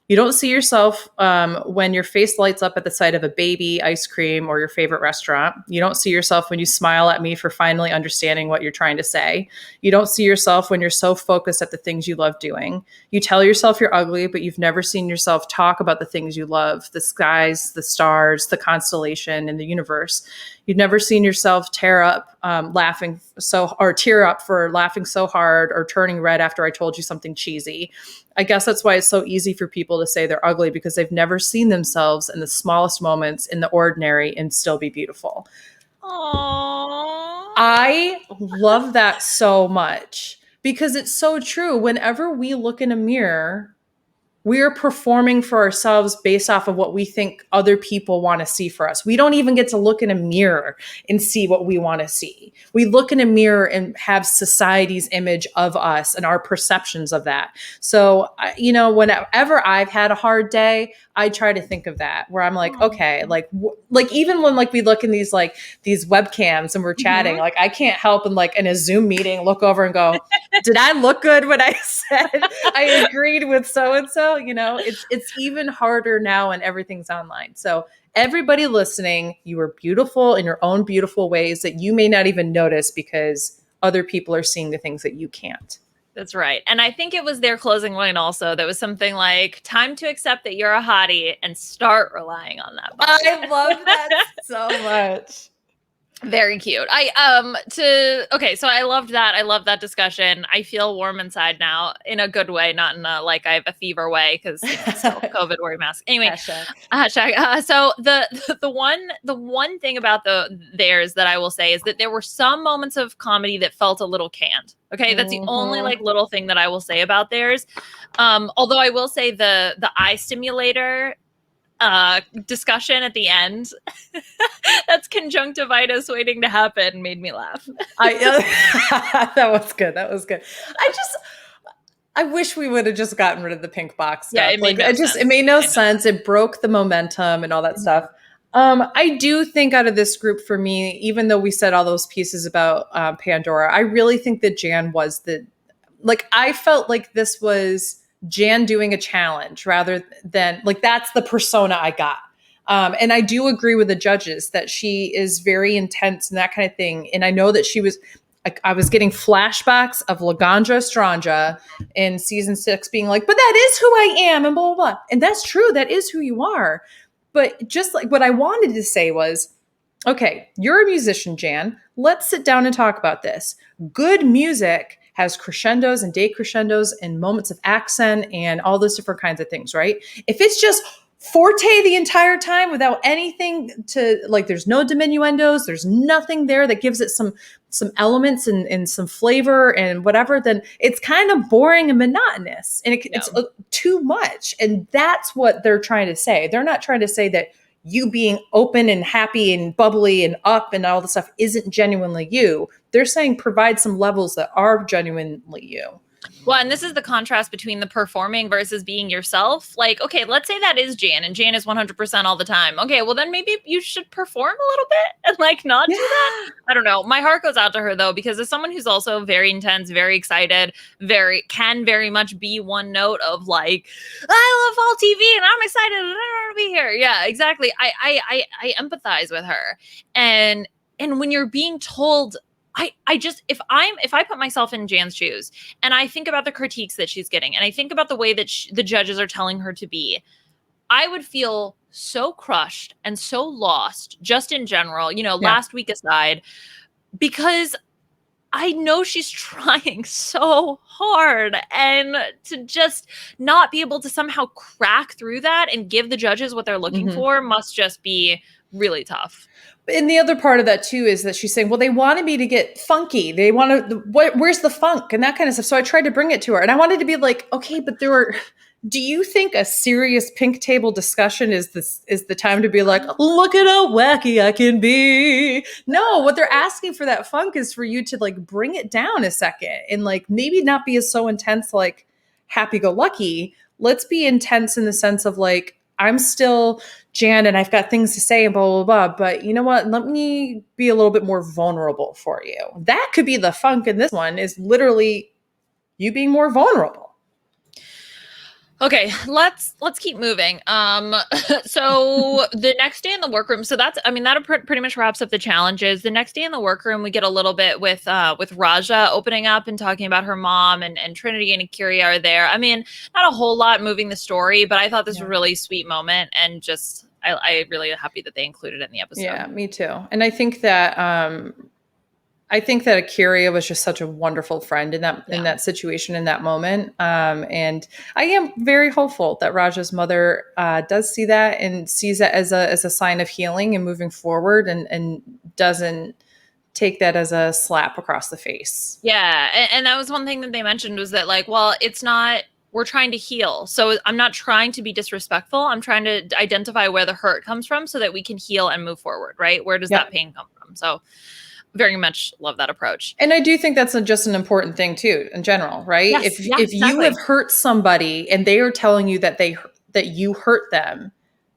You don't see yourself when your face lights up at the sight of a baby, ice cream, or your favorite restaurant. You don't see yourself when you smile at me for finally understanding what you're trying to say. You don't see yourself when you're so focused at the things you love doing. You tell yourself you're ugly, but you've never seen yourself talk about the things you love, the skies, the stars, the constellation, and the universe. You've never seen yourself tear up tear up for laughing so hard or turning red after I told you something cheesy. I guess that's why it's so easy for people to say they're ugly, because they've never seen themselves in the smallest moments in the ordinary and still be beautiful." Aww. I love that so much, because it's so true. Whenever we look in a mirror, we are performing for ourselves based off of what we think other people want to see for us. We don't even get to look in a mirror and see what we want to see. We look in a mirror and have society's image of us and our perceptions of that. So, you know, whenever I've had a hard day, I try to think of that, where I'm like, okay, like even when like we look in these webcams and we're chatting, mm-hmm. like I can't help and like in a Zoom meeting, look over and go, did I look good when I said I agreed with so-and-so? You know, it's even harder now and everything's online. So everybody listening, you are beautiful in your own beautiful ways that you may not even notice because other people are seeing the things that you can't. That's right. And I think it was their closing line also that was something like, time to accept that you're a hottie and start relying on that body. I love that so much. Very cute. So I loved that. I love that discussion. I feel warm inside now in a good way, not in a like I have a fever way, because still COVID wearing mask. Anyway, hashtag. So the one thing about theirs that I will say is that there were some moments of comedy that felt a little canned. Okay, that's the only like little thing that I will say about theirs. Although I will say the eye stimulator discussion at the end that's conjunctivitis waiting to happen made me laugh. That was good. I wish we would have just gotten rid of the pink box stuff. Yeah, it made no sense. It broke the momentum and all that stuff. I do think out of this group, for me, even though we said all those pieces about Pandora, I really think that Jan was I felt like this was Jan doing a challenge rather than that's the persona I got. And I do agree with the judges that she is very intense and that kind of thing. And I know that I was getting flashbacks of Laganja Estranja in season 6 being like, but that is who I am and blah, blah, blah. And that's true. That is who you are. But just like what I wanted to say was, okay, you're a musician, Jan. Let's sit down and talk about this. Good music has crescendos and decrescendos and moments of accent and all those different kinds of things, right? If it's just forte the entire time without anything to like, there's no diminuendos, there's nothing there that gives it some elements and some flavor and whatever, then it's kind of boring and monotonous, and it's too much. And that's what they're trying to say. They're not trying to say that you being open and happy and bubbly and up and all the stuff isn't genuinely you. They're saying provide some levels that are genuinely you. Well, and this is the contrast between the performing versus being yourself. Like, okay, let's say that is Jan, and Jan is 100% all the time. Okay, well then maybe you should perform a little bit and like not do that. I don't know. My heart goes out to her though, because as someone who's also very intense, very excited, very much be one note of like, I love fall TV and I'm excited and I want to be here. Yeah, exactly. I empathize with her, and when you're being told. I just, if I put myself in Jan's shoes and I think about the critiques that she's getting and I think about the way that the judges are telling her to be, I would feel so crushed and so lost just in general, last week aside, because I know she's trying so hard, and to just not be able to somehow crack through that and give the judges what they're looking for must just be really tough. And the other part of that too is that she's saying, well, they wanted me to get funky. They want to, where's the funk and that kind of stuff. So I tried to bring it to her, and I wanted to be like, okay, but do you think a serious pink table discussion is the time to be like, look at how wacky I can be? No, what they're asking for that funk is for you to like bring it down a second and like maybe not be as so intense, like happy-go-lucky. Let's be intense in the sense of like, I'm still Jan and I've got things to say and blah, blah, blah. But you know what? Let me be a little bit more vulnerable for you. That could be the funk in this one, is literally you being more vulnerable. Okay, let's keep moving. So the next day in the workroom, so that pretty much wraps up the challenges. The next day in the workroom, we get a little bit with Raja opening up and talking about her mom, and Trinity and Akira are there. I mean, not a whole lot moving the story, but I thought this was a really sweet moment, and just I really happy that they included it in the episode. Yeah, me too. And I think that Akira was just such a wonderful friend in that situation, in that moment. And I am very hopeful that Raja's mother does see that and sees it as a sign of healing and moving forward, and doesn't take that as a slap across the face. Yeah. And that was one thing that they mentioned, was that like, well, it's not, we're trying to heal. So I'm not trying to be disrespectful. I'm trying to identify where the hurt comes from so that we can heal and move forward, right? Where does that pain come from? So very much love that approach. And I do think that's just an important thing too, in general, right? Yes, if you have hurt somebody and they are telling you that you hurt them,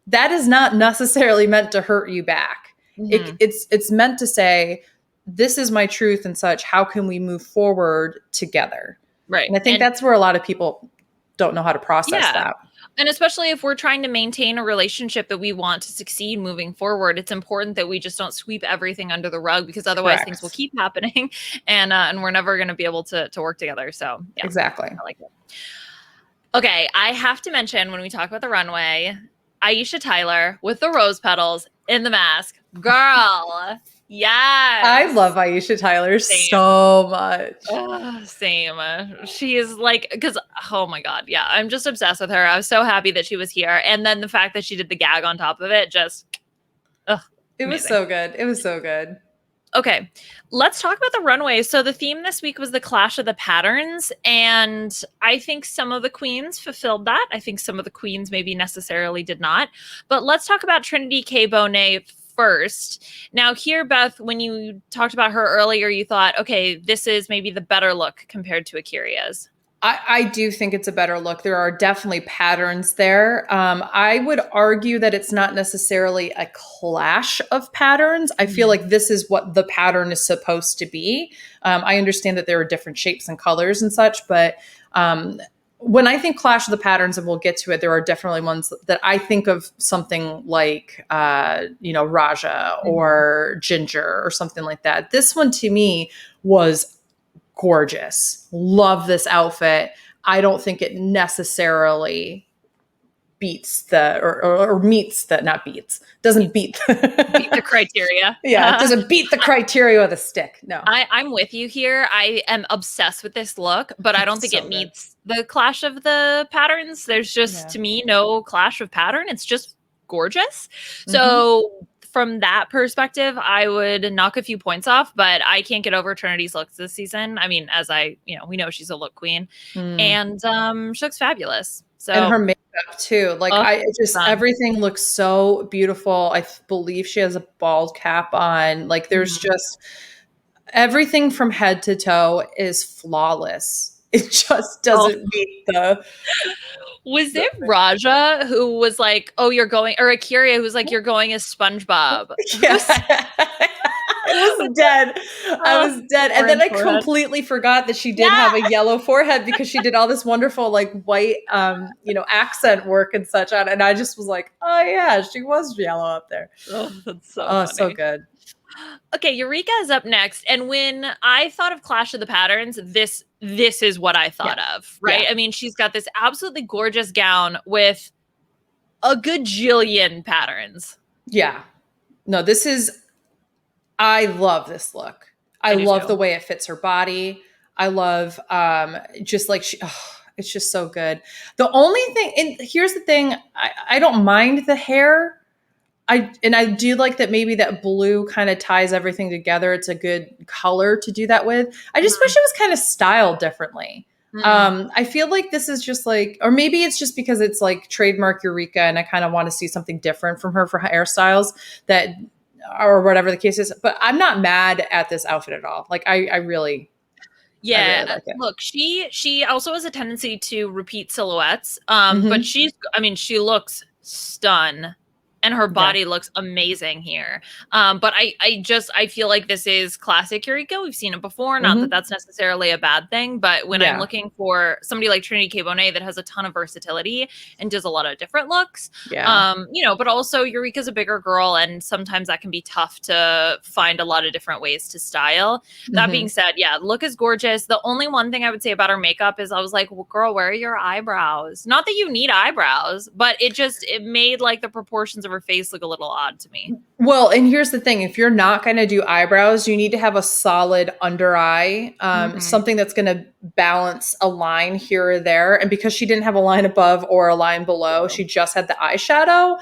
that is not necessarily meant to hurt you back. It's meant to say, this is my truth and such. How can we move forward together? Right. And I think that's where a lot of people don't know how to process that. And especially if we're trying to maintain a relationship that we want to succeed moving forward, it's important that we just don't sweep everything under the rug, because otherwise things will keep happening, and we're never going to be able to work together. So yeah, exactly. I like it. Okay, I have to mention, when we talk about the runway, Aisha Tyler with the rose petals in the mask. Girl, yes. I love Aisha Tyler so much. Same. She is like, because, oh my God, yeah, I'm just obsessed with her. I was so happy that she was here. And then the fact that she did the gag on top of it, just, it was so good. It was so good. Okay, let's talk about the runway. So the theme this week was the clash of the patterns, and I think some of the queens fulfilled that. I think some of the queens maybe necessarily did not. But let's talk about Trinity K Bonnet first. Now here, Beth, when you talked about her earlier, you thought, okay, this is maybe the better look compared to Akira's. I do think it's a better look. There are definitely patterns there. I would argue that it's not necessarily a clash of patterns. I feel like this is what the pattern is supposed to be. I understand that there are different shapes and colors and such, but when I think clash of the patterns, and we'll get to it, there are definitely ones that I think of something like, Raja or Ginger or something like that. This one to me was gorgeous. Love this outfit. I don't think it necessarily beats or meets the, not beats, doesn't beat beat the criteria. Yeah, it doesn't beat the criteria with a stick. No. I'm with you here. I am obsessed with this look, but I don't think it meets the clash of the patterns. There's just, to me, no clash of pattern. It's just gorgeous. So from that perspective, I would knock a few points off, but I can't get over Trinity's looks this season. I mean, we know she's a look queen, and she looks fabulous. So, and her makeup too. Like everything looks so beautiful. I believe she has a bald cap on. Like there's just everything from head to toe is flawless. It just doesn't meet the. Was it Raja who was like, "Oh, you're going," or Akira who's like, "You're going as SpongeBob"? Yeah. I was dead. I was dead. And then I completely forgot that she did have a yellow forehead because she did all this wonderful like white, accent work and such on. And I just was like, oh yeah, she was yellow up there. Oh, that's so funny. So good. Okay, Eureka is up next. And when I thought of Clash of the Patterns, this is what I thought of, right? I mean, she's got this absolutely gorgeous gown with a gajillion patterns. Yeah. No, I love this look. I love the way it fits her body. I love just like it's just so good. The only thing, and here's the thing, I don't mind the hair. I do like that maybe that blue kind of ties everything together. It's a good color to do that with. I just wish it was kind of styled differently. I feel like this is just like, or maybe it's just because it's like trademark Eureka and I kind of want to see something different from her for hairstyles that, or whatever the case is. But I'm not mad at this outfit at all. Like I really like it. Look, she also has a tendency to repeat silhouettes. But she looks stun. And her body looks amazing here. But I feel like this is classic Eureka. We've seen it before. Not that that's necessarily a bad thing. But when I'm looking for somebody like Trinity K Bonnet that has a ton of versatility and does a lot of different looks, but also Eureka's a bigger girl. And sometimes that can be tough to find a lot of different ways to style. That being said, look is gorgeous. The only one thing I would say about her makeup is I was like, well, girl, where are your eyebrows? Not that you need eyebrows, but it made like the proportions of her face look a little odd to me. Well, and here's the thing. If you're not going to do eyebrows, you need to have a solid under eye, something that's going to balance a line here or there. And because she didn't have a line above or a line below, she just had the eyeshadow.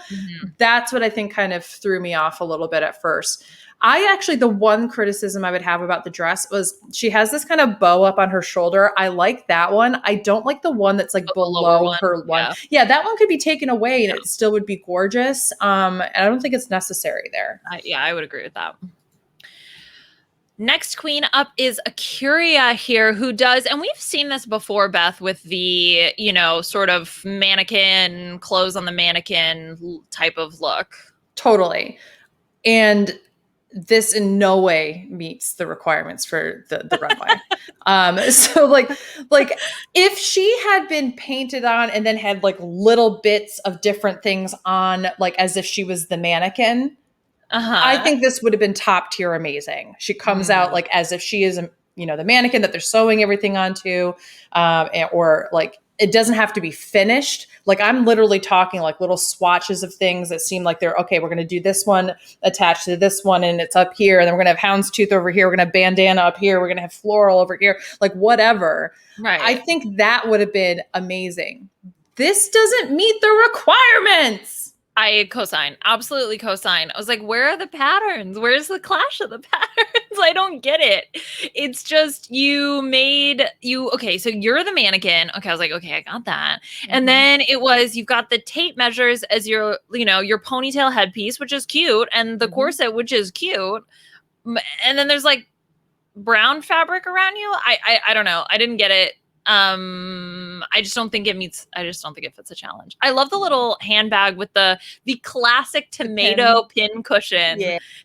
That's what I think kind of threw me off a little bit at first. The one criticism I would have about the dress was she has this kind of bow up on her shoulder. I like that one. I don't like the one that's like below her one. Yeah, that one could be taken away and it still would be gorgeous. And I don't think it's necessary there. I would agree with that. Next queen up is Akira here, who does, and we've seen this before, Beth, with the, sort of mannequin, clothes on the mannequin type of look. Totally. And this in no way meets the requirements for the runway. So like if she had been painted on and then had like little bits of different things on, like as if she was the mannequin, I think this would have been top tier amazing. She comes out like as if she is, the mannequin that they're sewing everything onto, or like it doesn't have to be finished. Like I'm literally talking like little swatches of things that seem like they're okay. We're going to do this one attached to this one and it's up here. And then we're going to have houndstooth over here. We're going to have bandana up here. We're going to have floral over here. Like whatever. Right. I think that would have been amazing. This doesn't meet the requirements. I cosign, absolutely cosign. I was like, where are the patterns? Where's the clash of the patterns? I don't get it. It's just okay, so you're the mannequin. Okay, I was like, okay, I got that. And then it was, you've got the tape measures as your ponytail headpiece, which is cute, and the corset, which is cute. And then there's like brown fabric around you. I don't know. I didn't get it. I just don't think it fits a challenge. I love the little handbag with the classic tomato pin cushion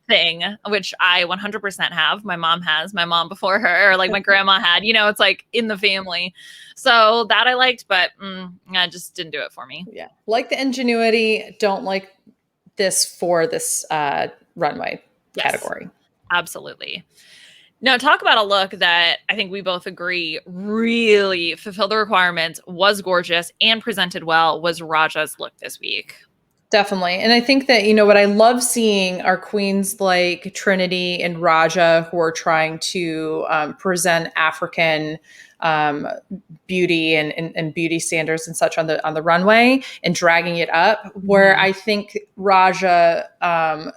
thing, which I 100% have. My mom has, my mom before her, or like my grandma had, it's like in the family. So that I liked, but I just didn't do it for me. Yeah. Like the ingenuity. Don't like this for this runway category. Absolutely. Now, talk about a look that I think we both agree really fulfilled the requirements, was gorgeous, and presented well, was Raja's look this week. Definitely. And I think that, what I love seeing are queens like Trinity and Raja who are trying to present African beauty and beauty standards and such on the runway and dragging it up. Where I think Raja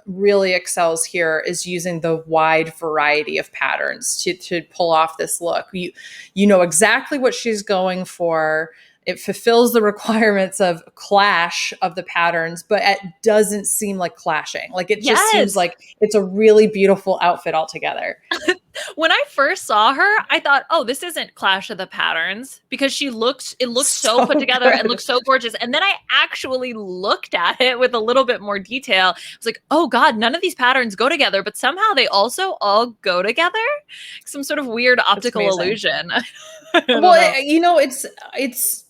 really excels here is using the wide variety of patterns to pull off this look. You know exactly what she's going for. It fulfills the requirements of clash of the patterns, but it doesn't seem like clashing. Like it just seems like it's a really beautiful outfit altogether. When I first saw her, I thought, oh, this isn't Clash of the Patterns, because it looked so put together and looked so gorgeous. And then I actually looked at it with a little bit more detail. I was like, oh God, none of these patterns go together, but somehow they also all go together. Some sort of weird optical illusion. Well, it's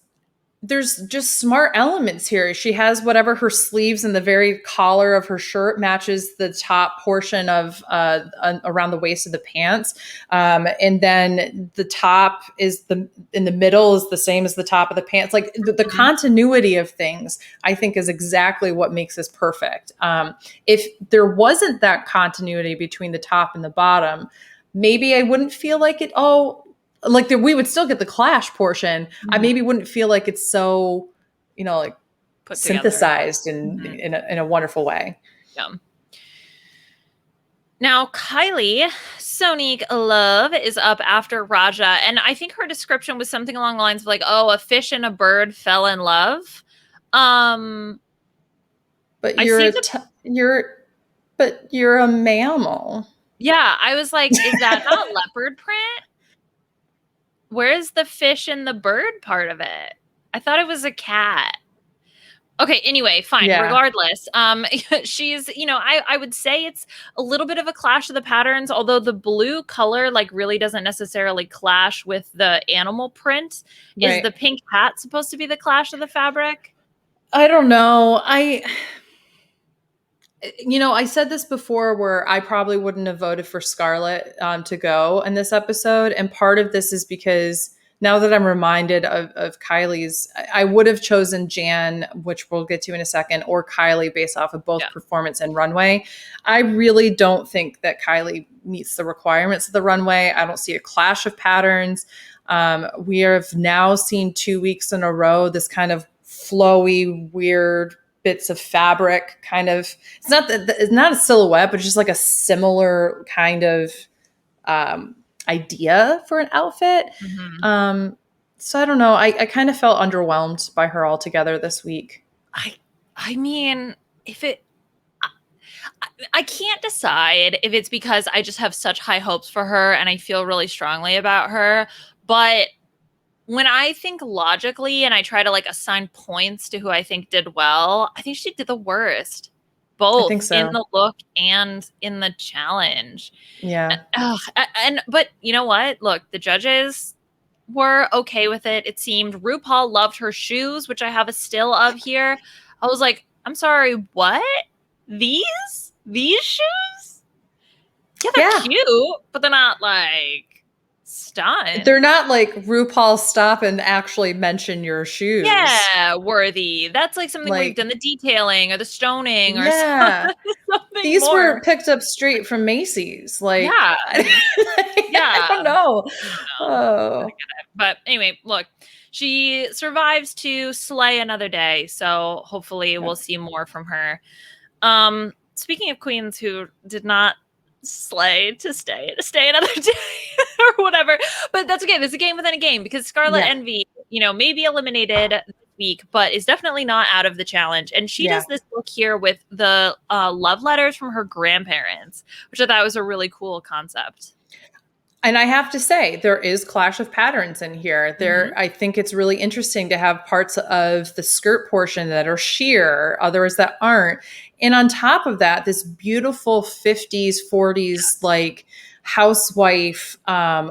there's just smart elements here. She has whatever her sleeves and the very collar of her shirt matches the top portion of around the waist of the pants. And then the top is in the middle is the same as the top of the pants. Like the continuity of things, I think, is exactly what makes this perfect. If there wasn't that continuity between the top and the bottom, maybe I wouldn't feel like it all. Like we would still get the clash portion. I maybe wouldn't feel like it's so, like put synthesized in a wonderful way. Yeah. Now, Kylie Sonique Love is up after Raja, and I think her description was something along the lines of like, "Oh, a fish and a bird fell in love." But you're a mammal. Yeah, I was like, is that not leopard print? Where's the fish and the bird part of it? I thought it was a cat. Okay, anyway, fine. Yeah. Regardless, she's, I would say it's a little bit of a clash of the patterns, although the blue color really doesn't necessarily clash with the animal print. Right. Is the pink hat supposed to be the clash of the fabric? I don't know. I said this before where I probably wouldn't have voted for Scarlett to go in this episode. And part of this is because now that I'm reminded of Kylie's, I would have chosen Jan, which we'll get to in a second, or Kylie based off of both performance and runway. I really don't think that Kylie meets the requirements of the runway. I don't see a clash of patterns. We have now seen 2 weeks in a row this kind of flowy, weird bits of fabric kind of, it's not a silhouette, but it's just like a similar kind of idea for an outfit. So I don't know. I kind of felt underwhelmed by her altogether this week. I mean, I can't decide if it's because I just have such high hopes for her and I feel really strongly about her, but when I think logically and I try to assign points to who I think did well, I think she did the worst, both in the look and in the challenge. Yeah. But you know what? Look, the judges were okay with it. It seemed RuPaul loved her shoes, which I have a still of here. I was like, I'm sorry, what? These shoes? Yeah, they're cute, but they're not stunned. They're not RuPaul stop and actually mention your shoes. Yeah, worthy. That's something where you've done the detailing or the stoning or something. These were picked up straight from Macy's. I don't know. Oh. But anyway, look, she survives to slay another day. So hopefully we'll see more from her. Speaking of queens who did not slay to stay another day or whatever, but that's okay. There's a game within a game, because Scarlet Envy, may be eliminated this week, but is definitely not out of the challenge. And she does this look here with the love letters from her grandparents, which I thought was a really cool concept. And I have to say, there is clash of patterns in here. I think it's really interesting to have parts of the skirt portion that are sheer, others that aren't. And on top of that, this beautiful 50s, 40s, housewife,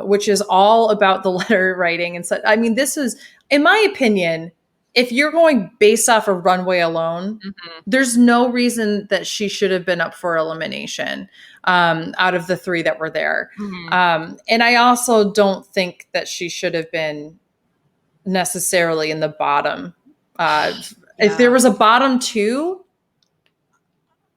which is all about the letter writing and such. I mean, this is, in my opinion, if you're going based off of runway alone, there's no reason that she should have been up for elimination. out of the three that were there. And I also don't think that she should have been necessarily in the bottom. If there was a bottom two,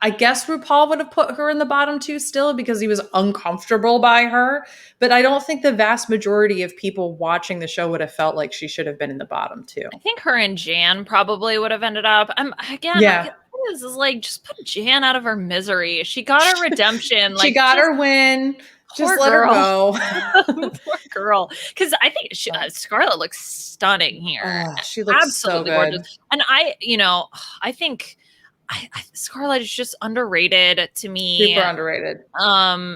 I guess RuPaul would have put her in the bottom two still because he was uncomfortable by her. But I don't think the vast majority of people watching the show would have felt like she should have been in the bottom two. I think her and Jan probably would have ended up. This is like, just put Jan out of her misery. She got her redemption. She got her win. Just let her go. Poor girl. Because I think Scarlett looks stunning here. She looks absolutely so good. Gorgeous. And I think Scarlett is just underrated to me. Super underrated.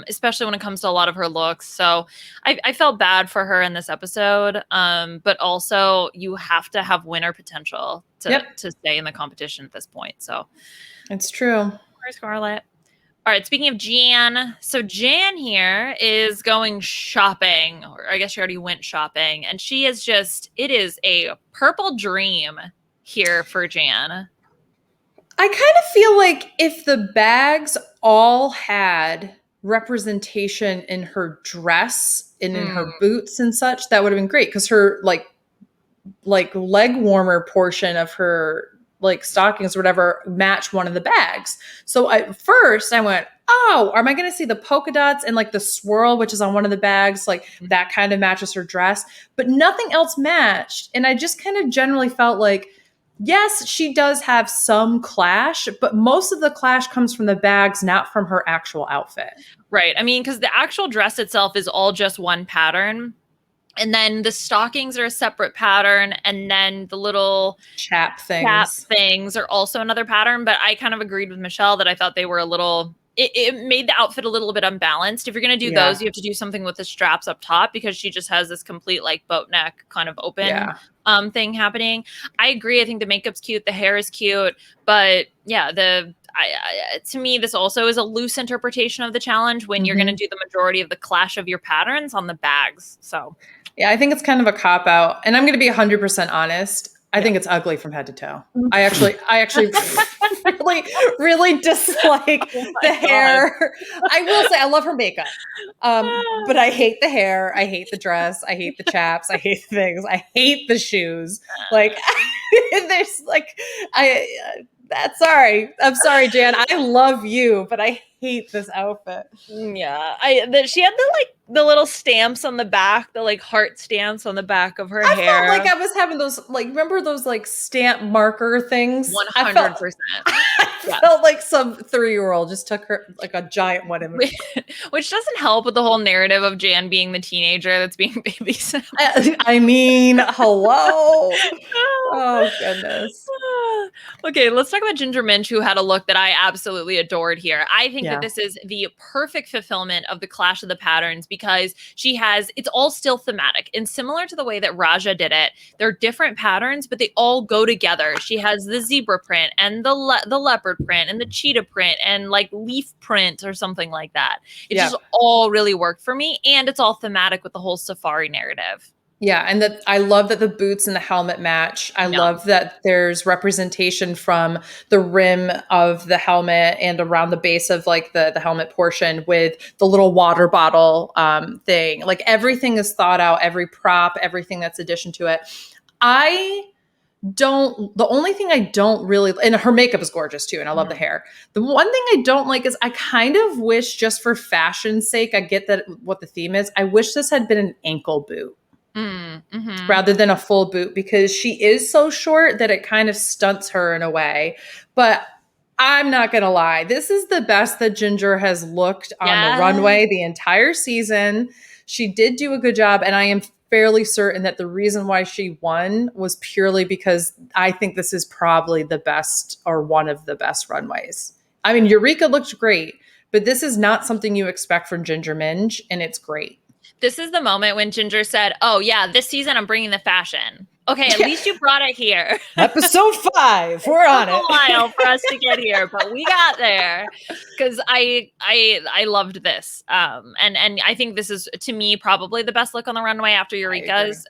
Especially when it comes to a lot of her looks. So I felt bad for her in this episode. But also you have to have winner potential to stay in the competition at this point. So it's true. Poor Scarlett. All right, speaking of Jan, so Jan here is going shopping, or I guess she already went shopping, and she is it is a purple dream here for Jan. I kind of feel like if the bags all had representation in her dress and in her boots and such, that would have been great, because her like leg warmer portion of her like stockings or whatever match one of the bags. So at first I went, oh, am I going to see the polka dots and like the swirl, which is on one of the bags? Like that kind of matches her dress, but nothing else matched. And I just kind of generally felt like, yes, she does have some clash, but most of the clash comes from the bags, not from her actual outfit. Right. I mean, because the actual dress itself is all just one pattern. And then the stockings are a separate pattern. And then the little chap things are also another pattern. But I kind of agreed with Michelle that I thought they were a little, it made the outfit a little bit unbalanced. If you're going to do those, you have to do something with the straps up top, because she just has this complete like boat neck kind of open thing happening. I agree. I think the makeup's cute. The hair is cute. But yeah, to me, this also is a loose interpretation of the challenge when you're going to do the majority of the clash of your patterns on the bags. So yeah, I think it's kind of a cop out, and I'm going to be 100% honest. I think it's ugly from head to toe. I actually really dislike the hair. I will say I love her makeup, but I hate the hair. I hate the dress. I hate the chaps. I hate the things. I hate the shoes. Like there's like I'm sorry, Jan. I love you, but I hate this outfit. Yeah, she had the little stamps on the back, the like heart stamps on the back of her hair. I felt like I was having those, like, remember those like stamp marker things? 100%. I felt like some 3-year-old just took her like a giant one in which doesn't help with the whole narrative of Jan being the teenager that's being babysat. I mean, hello. Oh goodness. Okay, let's talk about Ginger Minch, who had a look that I absolutely adored here. I think that this is the perfect fulfillment of the clash of the patterns, because it's all still thematic, and similar to the way that Raja did it, they're different patterns, but they all go together. She has the zebra print and the leopard print and the cheetah print and like leaf print or something like that. It just all really worked for me, and it's all thematic with the whole safari narrative. Yeah, and I love that the boots and the helmet match. I love that there's representation from the rim of the helmet and around the base of like the helmet portion with the little water bottle thing. Like everything is thought out, every prop, everything that's addition to it. The only thing I don't really, and her makeup is gorgeous too, and I love the hair. The one thing I don't like is I kind of wish, just for fashion's sake, I get that what the theme is, I wish this had been an ankle boot. Rather than a full boot, because she is so short that it kind of stunts her in a way. But I'm not going to lie. This is the best that Ginger has looked on the runway the entire season. She did do a good job. And I am fairly certain that the reason why she won was purely because I think this is probably the best, or one of the best runways. I mean, Eureka looked great, but this is not something you expect from Ginger Minj, and it's great. This is the moment when Ginger said, oh yeah, this season I'm bringing the fashion. Okay, at least you brought it here. Episode 5, we're on it. It took a while for us to get here, but we got there because I loved this. And I think this is, to me, probably the best look on the runway after Eureka's.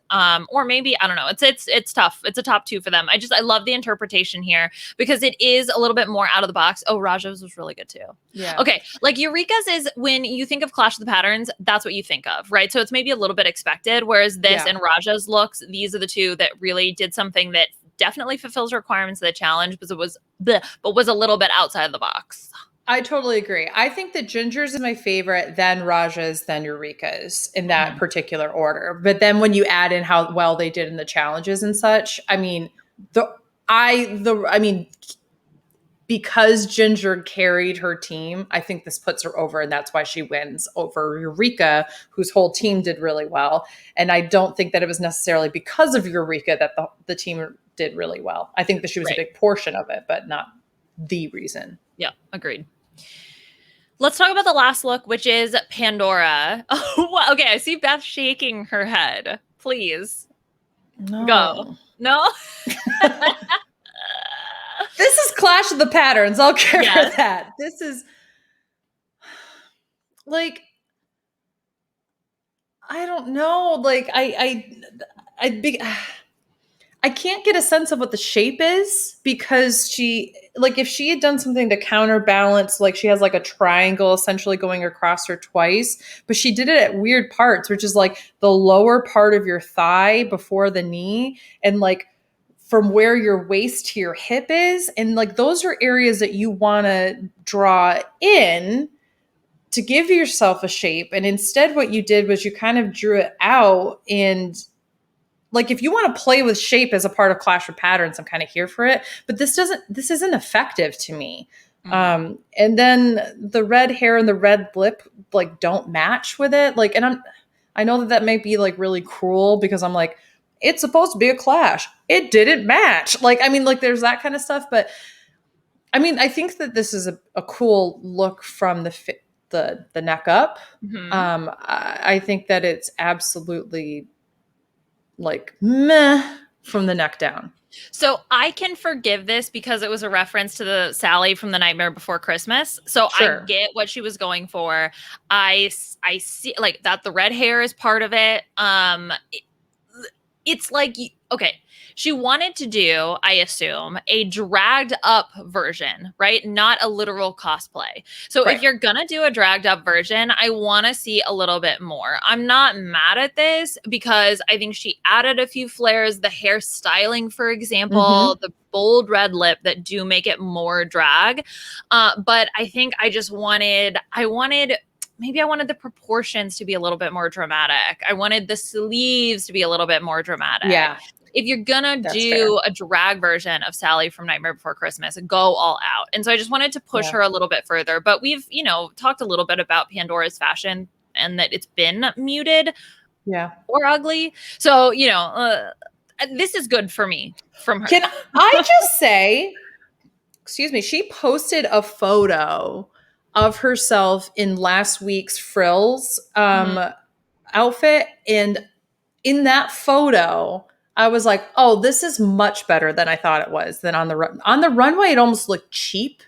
Or maybe, I don't know. It's tough. It's a top 2 for them. I love the interpretation here because it is a little bit more out of the box. Oh, Raja's was really good too. Yeah. Okay, like Eureka's is, when you think of Clash of the Patterns, that's what you think of, right? So it's maybe a little bit expected, whereas this and Raja's looks, these are the two that really did something that definitely fulfills requirements of the challenge, but was a little bit outside of the box. I totally agree. I think that Ginger's is my favorite, then Raja's, then Eureka's in that particular order. But then when you add in how well they did in the challenges and such, I mean, because Ginger carried her team, I think this puts her over, and that's why she wins over Eureka, whose whole team did really well. And I don't think that it was necessarily because of Eureka that the team did really well. I think that she was a big portion of it, but not the reason. Yeah, agreed. Let's talk about the last look, which is Pandora. Oh, okay, I see Beth shaking her head. Please. No. Go. No? This is Clash of the Patterns. I'll care for that. This is like, I don't know. Like I can't get a sense of what the shape is, because she, like, if she had done something to counterbalance, like she has like a triangle essentially going across her twice, but she did it at weird parts, which is like the lower part of your thigh before the knee, and like from where your waist to your hip is. And like, those are areas that you want to draw in to give yourself a shape. And instead what you did was you kind of drew it out. And like, if you want to play with shape as a part of Clash of Patterns, I'm kind of here for it, but this isn't effective to me. And then the red hair and the red lip, like, don't match with it. Like, and I know that might be like really cruel, because I'm like, it's supposed to be a clash. It didn't match. Like, I mean, like, there's that kind of stuff, but I mean, I think that this is a cool look from the neck up. I think that it's absolutely like meh from the neck down. So I can forgive this because it was a reference to the Sally from The Nightmare Before Christmas. So I get what she was going for. I see, like, that the red hair is part of it. It's like, okay, she wanted to do, I assume, a dragged up version, right? Not a literal cosplay. So if you're going to do a dragged up version, I want to see a little bit more. I'm not mad at this because I think she added a few flares, the hair styling, for example, the bold red lip that do make it more drag. But I think I just wanted the proportions to be a little bit more dramatic. I wanted the sleeves to be a little bit more dramatic. Yeah. If you're gonna do a drag version of Sally from Nightmare Before Christmas, go all out. And so I just wanted to push her a little bit further. But we've, talked a little bit about Pandora's fashion and that it's been muted or ugly. So, this is good for me from her. Can I just say, excuse me, she posted a photo of herself in last week's frills outfit. And in that photo, I was like, oh, this is much better than I thought it was. Than on the runway, it almost looked cheap.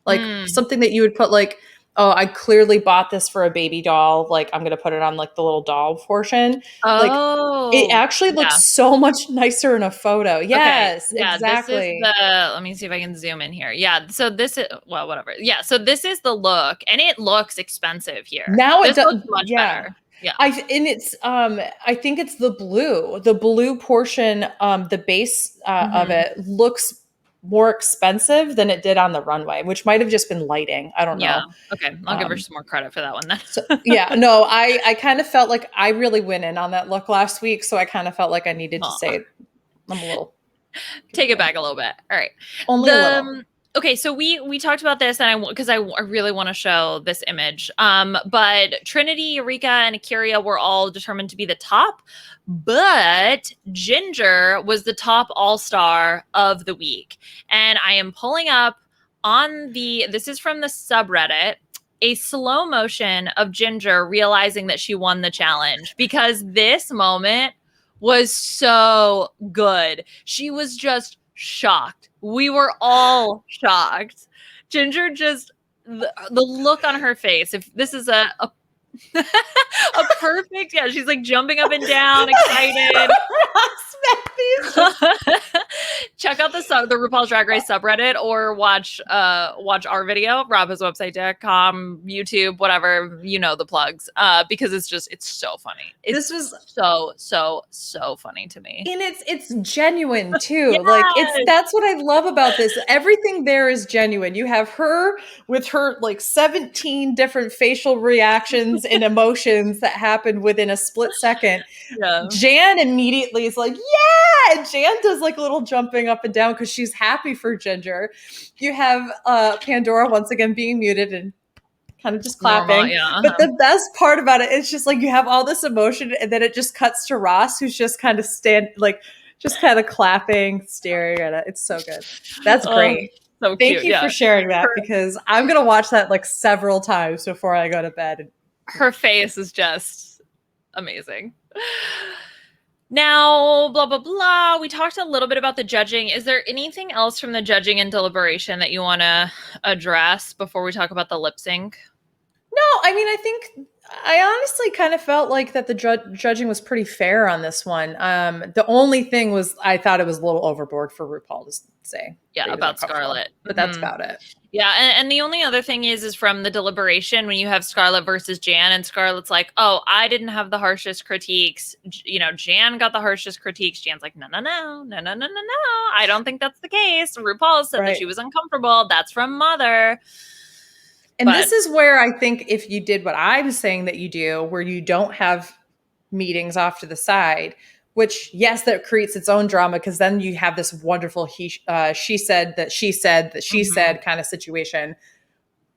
Like something that you would put like, oh, I clearly bought this for a baby doll. Like, I'm going to put it on like the little doll portion. Oh, like, it actually looks so much nicer in a photo. Yes, exactly. This is let me see if I can zoom in here. Yeah. So this is, well, whatever. Yeah. So this is the look, and it looks expensive here. Now it does much better. Yeah. I think it's the blue portion, the base of it looks more expensive than it did on the runway, which might have just been lighting. I don't know. Okay. I'll give her some more credit for that one then. I kind of felt like I really went in on that look last week. So I kind of felt like I needed to say I'm a little. Take it back a little bit. All right. Only a little. Okay, so we talked about this, and because I really want to show this image. But Trinity, Eureka, and Akira were all determined to be the top, but Ginger was the top all-star of the week. And I am pulling up this is from the subreddit, a slow motion of Ginger realizing that she won the challenge, because this moment was so good. She was just shocked. We were all shocked. Ginger just the look on her face. If this is a a perfect, yeah, she's like jumping up and down, excited. Check out the RuPaul's Drag Race subreddit, or watch our video, RHAPup.com, YouTube, whatever, the plugs, because it's so funny. This was so funny to me, and it's genuine too. Yes! Like that's what I love about this. Everything there is genuine. You have her with her like 17 different facial reactions and emotions that happen within a split second. Yeah. Jan immediately is like, yeah, and Jan does like a little jumping up and down because she's happy for Ginger. You have Pandora once again being muted and kind of just clapping. Yeah, But the best part about it is just like you have all this emotion, and then it just cuts to Ross, who's just kind of just kind of clapping, staring at it. It's so good. That's great. So Thank you for sharing that, because I'm gonna watch that like several times before I go to bed. Her face is just amazing. Now, blah, blah, blah. We talked a little bit about the judging. Is there anything else from the judging and deliberation that you want to address before we talk about the lip sync? No, I mean, I honestly kind of felt like that the judging was pretty fair on this one. The only thing was I thought it was a little overboard for RuPaul to say. Yeah, about Scarlett. But that's about it. Yeah, and the only other thing is from the deliberation when you have Scarlett versus Jan, and Scarlett's like, oh, I didn't have the harshest critiques. Jan got the harshest critiques. Jan's like, no. I don't think that's the case. RuPaul said that she was uncomfortable. That's from Mother. And this is where I think if you did what I was saying that you do, where you don't have meetings off to the side, which, yes, that creates its own drama, because then you have this wonderful she said that she said that she said kind of situation.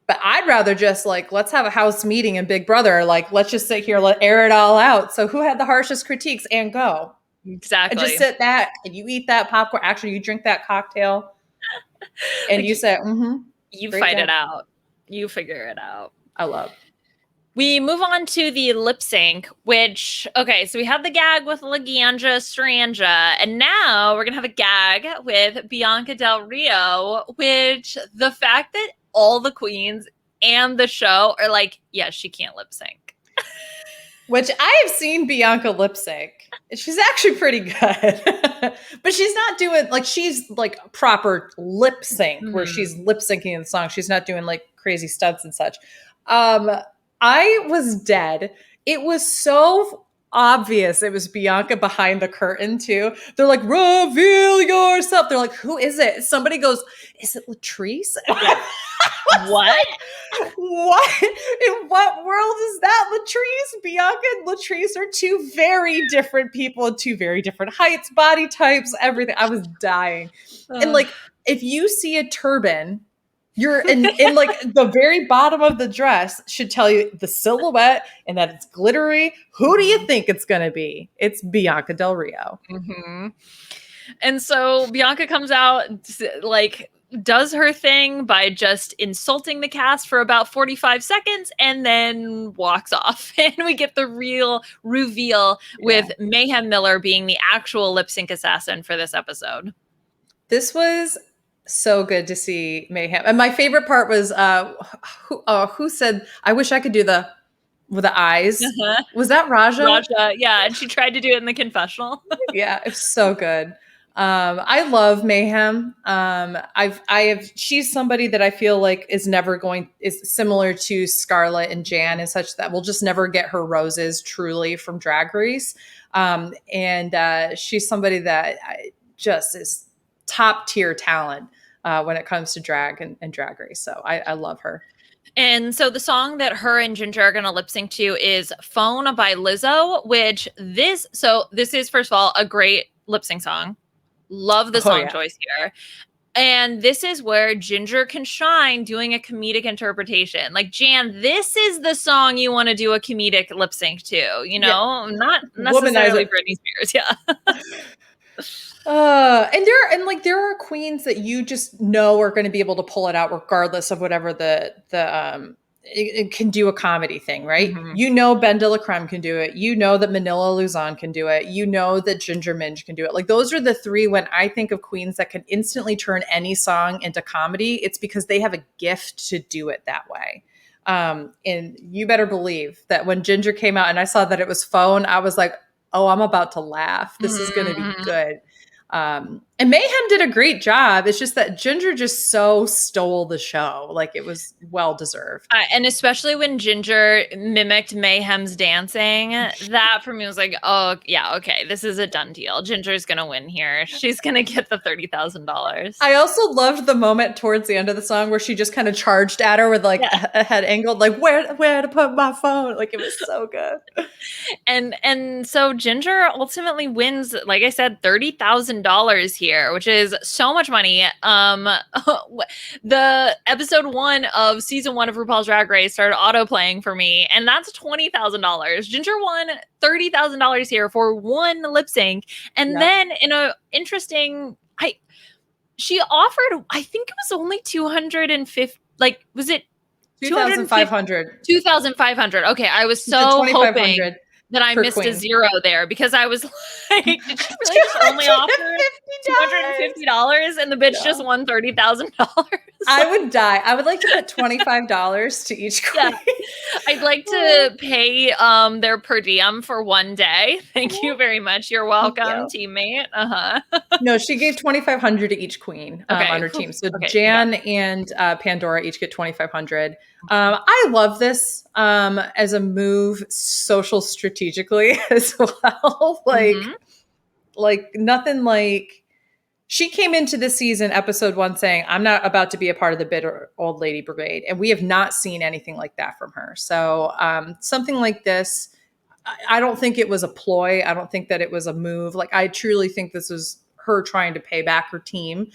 But I'd rather just like, let's have a house meeting in Big Brother. Like, let's just sit here, air it all out. So who had the harshest critiques, and go. Exactly. And just sit back and you eat that popcorn. Actually, you drink that cocktail and you say, you fight it out. You figure it out. I love. We move on to the lip sync, which, okay, so we have the gag with Laganja Stranja, and now we're going to have a gag with Bianca Del Rio, which the fact that all the queens and the show are like, yeah, she can't lip sync. Which I have seen Bianca lip sync. She's actually pretty good. But she's not doing, like, she's like proper lip sync where she's lip syncing in the song. She's not doing like crazy stunts and such. I was dead. It was so obvious it was Bianca behind the curtain too. They're like, reveal yourself. They're like, who is it? Somebody goes, is it Latrice? What? What? In what world is that? Latrice, Bianca and Latrice are two very different people, two very different heights, body types, everything. I was dying. And like, if you see a turban, you're in like the very bottom of the dress should tell you the silhouette and that it's glittery. Who do you think it's going to be? It's Bianca Del Rio. And so Bianca comes out, like, does her thing by just insulting the cast for about 45 seconds and then walks off. And we get the real reveal with Mayhem Miller being the actual lip sync assassin for this episode. This was so good to see Mayhem. And my favorite part was who said, I wish I could do with the eyes. Was that Raja? Raja, yeah. And she tried to do it in the confessional. Yeah, it's so good. I love Mayhem. She's somebody that I feel like is similar to Scarlett and Jan and such, that we'll just never get her roses truly from Drag Race. And she's somebody that just is top tier talent when it comes to drag and Drag Race. So I love her. And so the song that her and Ginger are going to lip sync to is Phone by Lizzo, which this is, first of all, a great lip sync song. Love the song choice here. And this is where Ginger can shine doing a comedic interpretation. Like, Jan, this is the song you want to do a comedic lip sync to, not necessarily Britney Spears. Yeah. And there are queens that you just know are going to be able to pull it out regardless of whatever the it can do a comedy thing, right? Mhm. You know, Ben de la Creme can do it. You know that Manila Luzon can do it. You know that Ginger Minj can do it. Like those are the three when I think of queens that can instantly turn any song into comedy. It's because they have a gift to do it that way. And you better believe that when Ginger came out and I saw that it was phone, I was like, oh, I'm about to laugh. This is going to be good. And Mayhem did a great job. It's just that Ginger just so stole the show. Like it was well deserved. And especially when Ginger mimicked Mayhem's dancing, that for me was like, oh yeah, okay, this is a done deal. Ginger's gonna win here. She's gonna get the $30,000. I also loved the moment towards the end of the song where she just kind of charged at her with like a head angled, like where to put my phone. Like it was so good. And so Ginger ultimately wins, like I said, $30,000 here, which is so much money. The episode 1 of season 1 of RuPaul's Drag Race started auto playing for me, and that's $20,000. Ginger won $30,000 here for one lip sync, and then in a interesting, she offered, I think it was only 250. Like, was it 2,500? 2,500. Okay, I was so hoping that I missed a zero there because I was like, did she really just only offer $250 and the bitch just won $30,000? I would die. I would like to put $25 to each queen. Yeah. I'd like to pay their per diem for one day. Thank you very much. You're welcome, teammate. No, she gave $2,500 to each queen on her team. So Jan and Pandora each get $2,500. I love this as a move social strategically as well. Like nothing like she came into this season, episode 1, saying, I'm not about to be a part of the bitter old lady brigade. And we have not seen anything like that from her. So something like this, I don't think it was a ploy. I don't think that it was a move. Like I truly think this was her trying to pay back her team,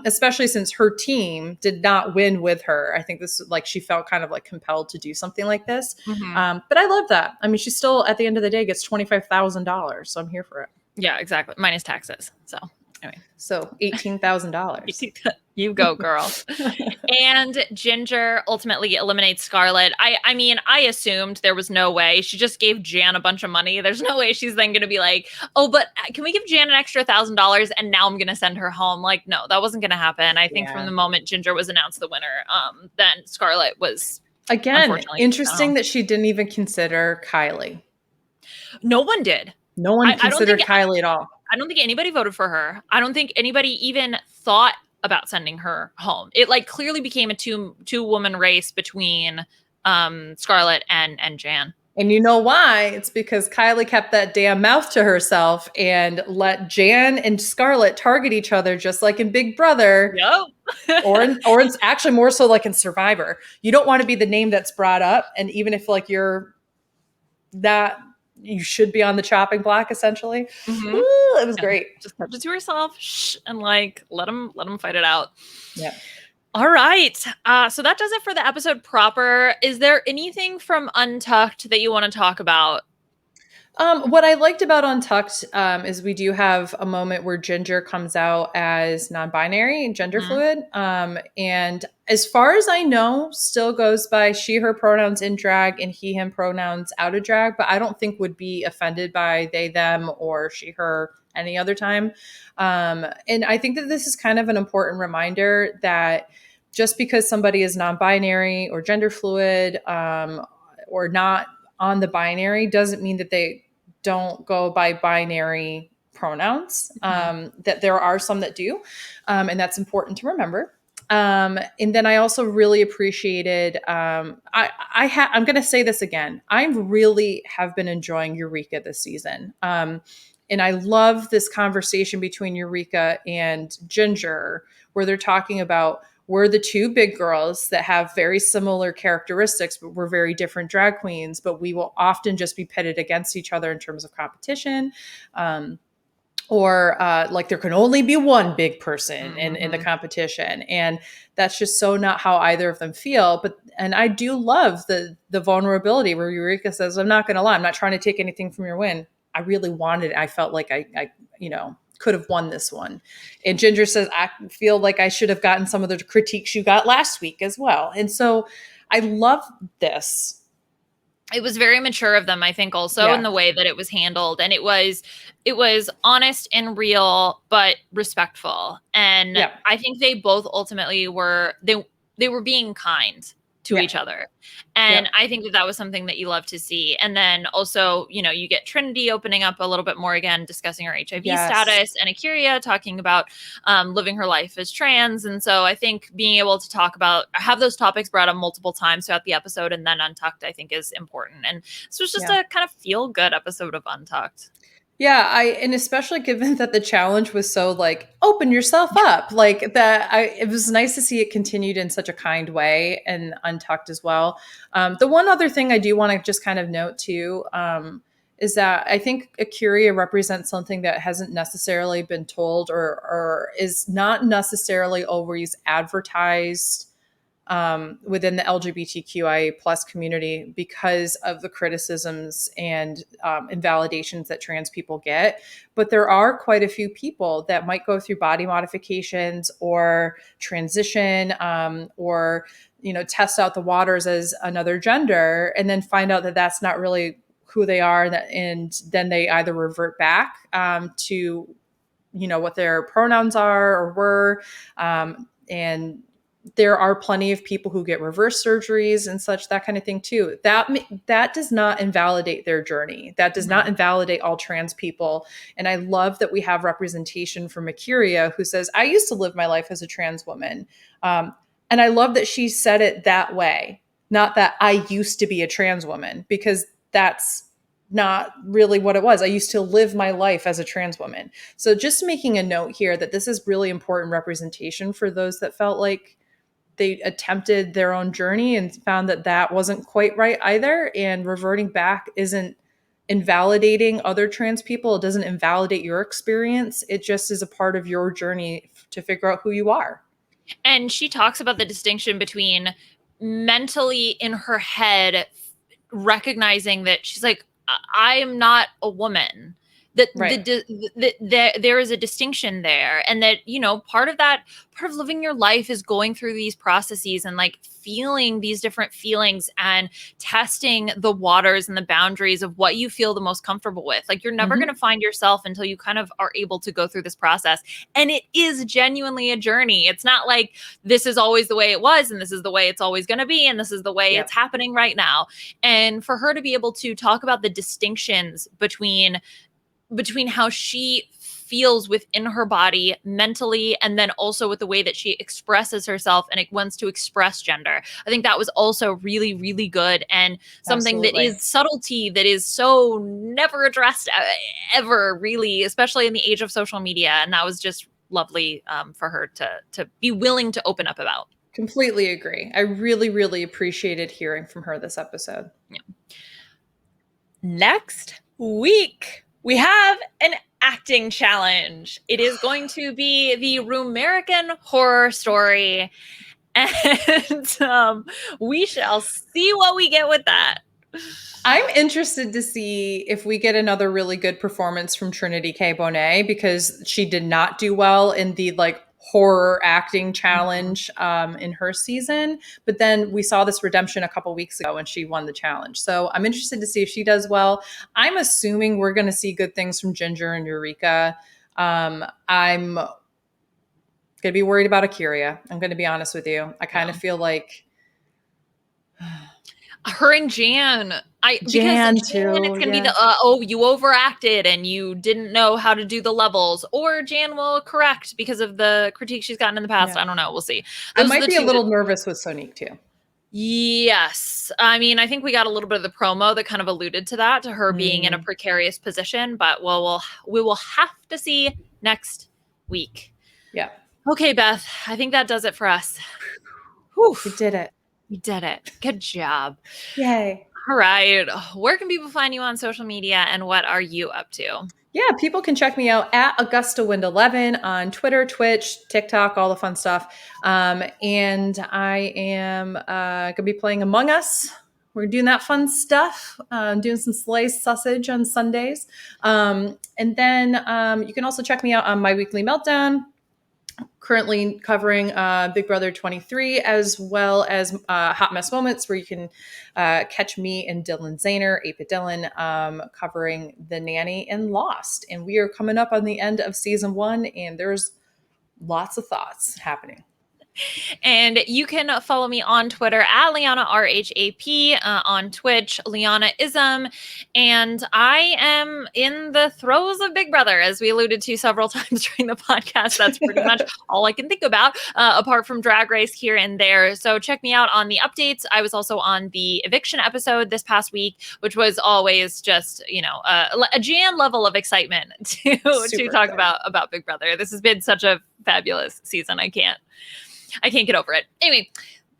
especially since her team did not win with her. I think this, like, she felt kind of like compelled to do something like this. But I love that. I mean, she still, at the end of the day, gets $25,000. So I'm here for it. Yeah, exactly. Minus taxes. So anyway. So $18,000. You go, girl. And Ginger ultimately eliminates Scarlett. I mean, I assumed there was no way. She just gave Jan a bunch of money. There's no way she's then going to be like, oh, but can we give Jan an extra $1,000 and now I'm going to send her home? Like, no, that wasn't going to happen. I think from the moment Ginger was announced the winner, then Scarlett was again interesting that she didn't even consider Kylie. No one did. No one considered Kylie at all. I don't think anybody voted for her. I don't think anybody even thought about sending her home. It like clearly became a two woman race between Scarlett and Jan. And you know why? It's because Kylie kept that damn mouth to herself and let Jan and Scarlett target each other, just like in Big Brother. Yep. or it's actually more so like in Survivor. You don't want to be the name that's brought up, and even if like you're that. You should be on the chopping block, essentially. Ooh, it was great. Just kept it to herself, and like let them fight it out. Yeah. All right. So that does it for the episode proper. Is there anything from Untucked that you want to talk about? What I liked about Untucked is we do have a moment where Ginger comes out as non-binary and gender fluid. And as far as I know, still goes by she, her pronouns in drag and he, him pronouns out of drag, but I don't think would be offended by they, them, or she, her any other time. And I think that this is kind of an important reminder that just because somebody is non-binary or gender fluid or not on the binary doesn't mean that they don't go by binary pronouns, that there are some that do. And that's important to remember. And then I also really appreciated, I'm going to say this again. I really have been enjoying Eureka this season. And I love this conversation between Eureka and Ginger, where they're talking about we're the two big girls that have very similar characteristics, but we're very different drag queens, but we will often just be pitted against each other in terms of competition. Or like there can only be one big person in the competition. And that's just so not how either of them feel. And I do love the vulnerability where Eureka says, I'm not going to lie, I'm not trying to take anything from your win. I really wanted it. I felt like I could have won this one. And Ginger says, I feel like I should have gotten some of the critiques you got last week as well. And so I love this. It was very mature of them, I think, also in the way that it was handled. And it was honest and real, but respectful. And I think they both ultimately were, they were being kind to each other. And I think that was something that you love to see. And then also, you know, you get Trinity opening up a little bit more again, discussing her HIV status, and Eureka talking about living her life as trans. And so I think being able to have those topics brought up multiple times throughout the episode and then Untucked, I think is important. And this was just a kind of feel good episode of Untucked. Yeah, and especially given that the challenge was so like open yourself up, like that. It was nice to see it continued in such a kind way and Untucked as well. The one other thing I do want to just kind of note too is that I think Eureka represents something that hasn't necessarily been told or is not necessarily always advertised within the LGBTQIA plus community because of the criticisms and invalidations that trans people get. But there are quite a few people that might go through body modifications or transition or, you know, test out the waters as another gender and then find out that that's not really who they are. And then they either revert back to, you know, what their pronouns are or were. And there are plenty of people who get reverse surgeries and such, that kind of thing too. That does not invalidate their journey. That does not invalidate all trans people. And I love that we have representation from Eureka, who says, I used to live my life as a trans woman. And I love that she said it that way, not that I used to be a trans woman, because that's not really what it was. I used to live my life as a trans woman. So just making a note here that this is really important representation for those that felt like they attempted their own journey and found that that wasn't quite right either. And reverting back isn't invalidating other trans people. It doesn't invalidate your experience. It just is a part of your journey to figure out who you are. And she talks about the distinction between mentally in her head, recognizing that she's like, I am not a woman. That there is a distinction there, and that, you know, part of living your life is going through these processes and like feeling these different feelings and testing the waters and the boundaries of what you feel the most comfortable with. Like, you're never going to find yourself until you kind of are able to go through this process. And it is genuinely a journey. It's not like this is always the way it was and this is the way it's always going to be and this is the way it's happening right now. And for her to be able to talk about the distinctions between how she feels within her body mentally, and then also with the way that she expresses herself and it wants to express gender. I think that was also really, really good, and something that is subtlety that is so never addressed ever, really, especially in the age of social media. And that was just lovely for her to be willing to open up about. Completely agree. I really, really appreciated hearing from her this episode. Yeah. Next week, we have an acting challenge. It is going to be the Rumerican Horror Story. And we shall see what we get with that. I'm interested to see if we get another really good performance from Trinity K Bonnet, because she did not do well in the like horror acting challenge in her season. But then we saw this redemption a couple weeks ago when she won the challenge. So I'm interested to see if she does well. I'm assuming we're going to see good things from Ginger and Eureka. I'm going to be worried about Eureka. I'm going to be honest with you. I kind of feel like her and Jan. Jan it's going to be the, you overacted and you didn't know how to do the levels, or Jan will correct because of the critique she's gotten in the past. I don't know. We'll see. I might be a little nervous with Sonique too. Yes. I mean, I think we got a little bit of the promo that kind of alluded to that, to her being in a precarious position, but we will have to see next week. Yeah. Okay, Beth, I think that does it for us. Whew. We did it. We did it. Good job. Yay. All right. Where can people find you on social media, and what are you up to? Yeah, people can check me out at AugustaWind11 on Twitter, Twitch, TikTok, all the fun stuff. And I am going to be playing Among Us. We're doing that fun stuff, doing some sliced sausage on Sundays. And then you can also check me out on My Weekly Meltdown. currently covering Big Brother 23, as well as Hot Mess Moments, where you can catch me and Dylan Zahner, Ape Dylan, covering The Nanny and Lost. And we are coming up on the end of season 1, and there's lots of thoughts happening. And you can follow me on Twitter at Liana RHAP, on Twitch, Lianaism. And I am in the throes of Big Brother, as we alluded to several times during the podcast. That's pretty much all I can think about, apart from Drag Race here and there. So check me out on the updates. I was also on the eviction episode this past week, which was always just, a Jan level of excitement to talk about Big Brother. This has been such a fabulous season. I can't get over it. Anyway,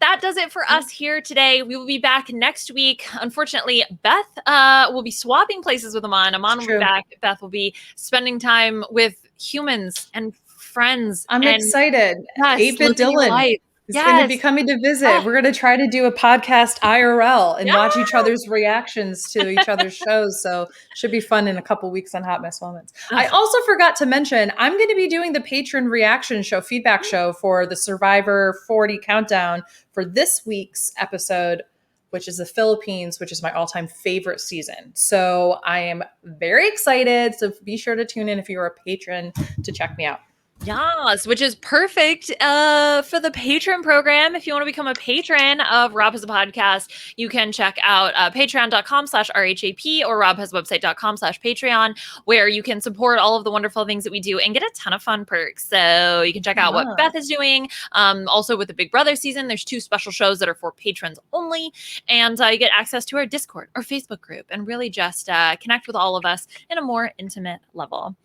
that does it for us here today. We will be back next week. Unfortunately, Beth will be swapping places with Aman. Aman will be back. Beth will be spending time with humans and friends. I'm excited. Yes, Ape Dylan is going to be coming to visit. We're going to try to do a podcast IRL and watch each other's reactions to each other's shows. So should be fun in a couple weeks on Hot Mess Moments. I also forgot to mention, I'm going to be doing the patron reaction show, feedback show for the Survivor 40 countdown for this week's episode, which is the Philippines, which is my all-time favorite season. So I am very excited. So be sure to tune in if you're a patron to check me out. Yes, which is perfect for the patron program. If you want to become a patron of Rob Has a Podcast, you can check out patreon.com/RHAP or robhasawebsite.com/Patreon, where you can support all of the wonderful things that we do and get a ton of fun perks. So you can check out what Beth is doing. Also with the Big Brother season, there's 2 special shows that are for patrons only. And you get access to our Discord or Facebook group and really just connect with all of us in a more intimate level.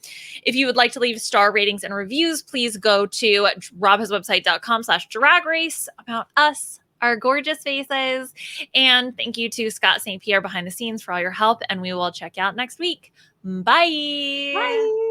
If you would like to leave star ratings and reviews, please go to robhasawebsite.com/drag race about us, our gorgeous faces. And thank you to Scott St. Pierre behind the scenes for all your help. And we will check you out next week. Bye. Bye.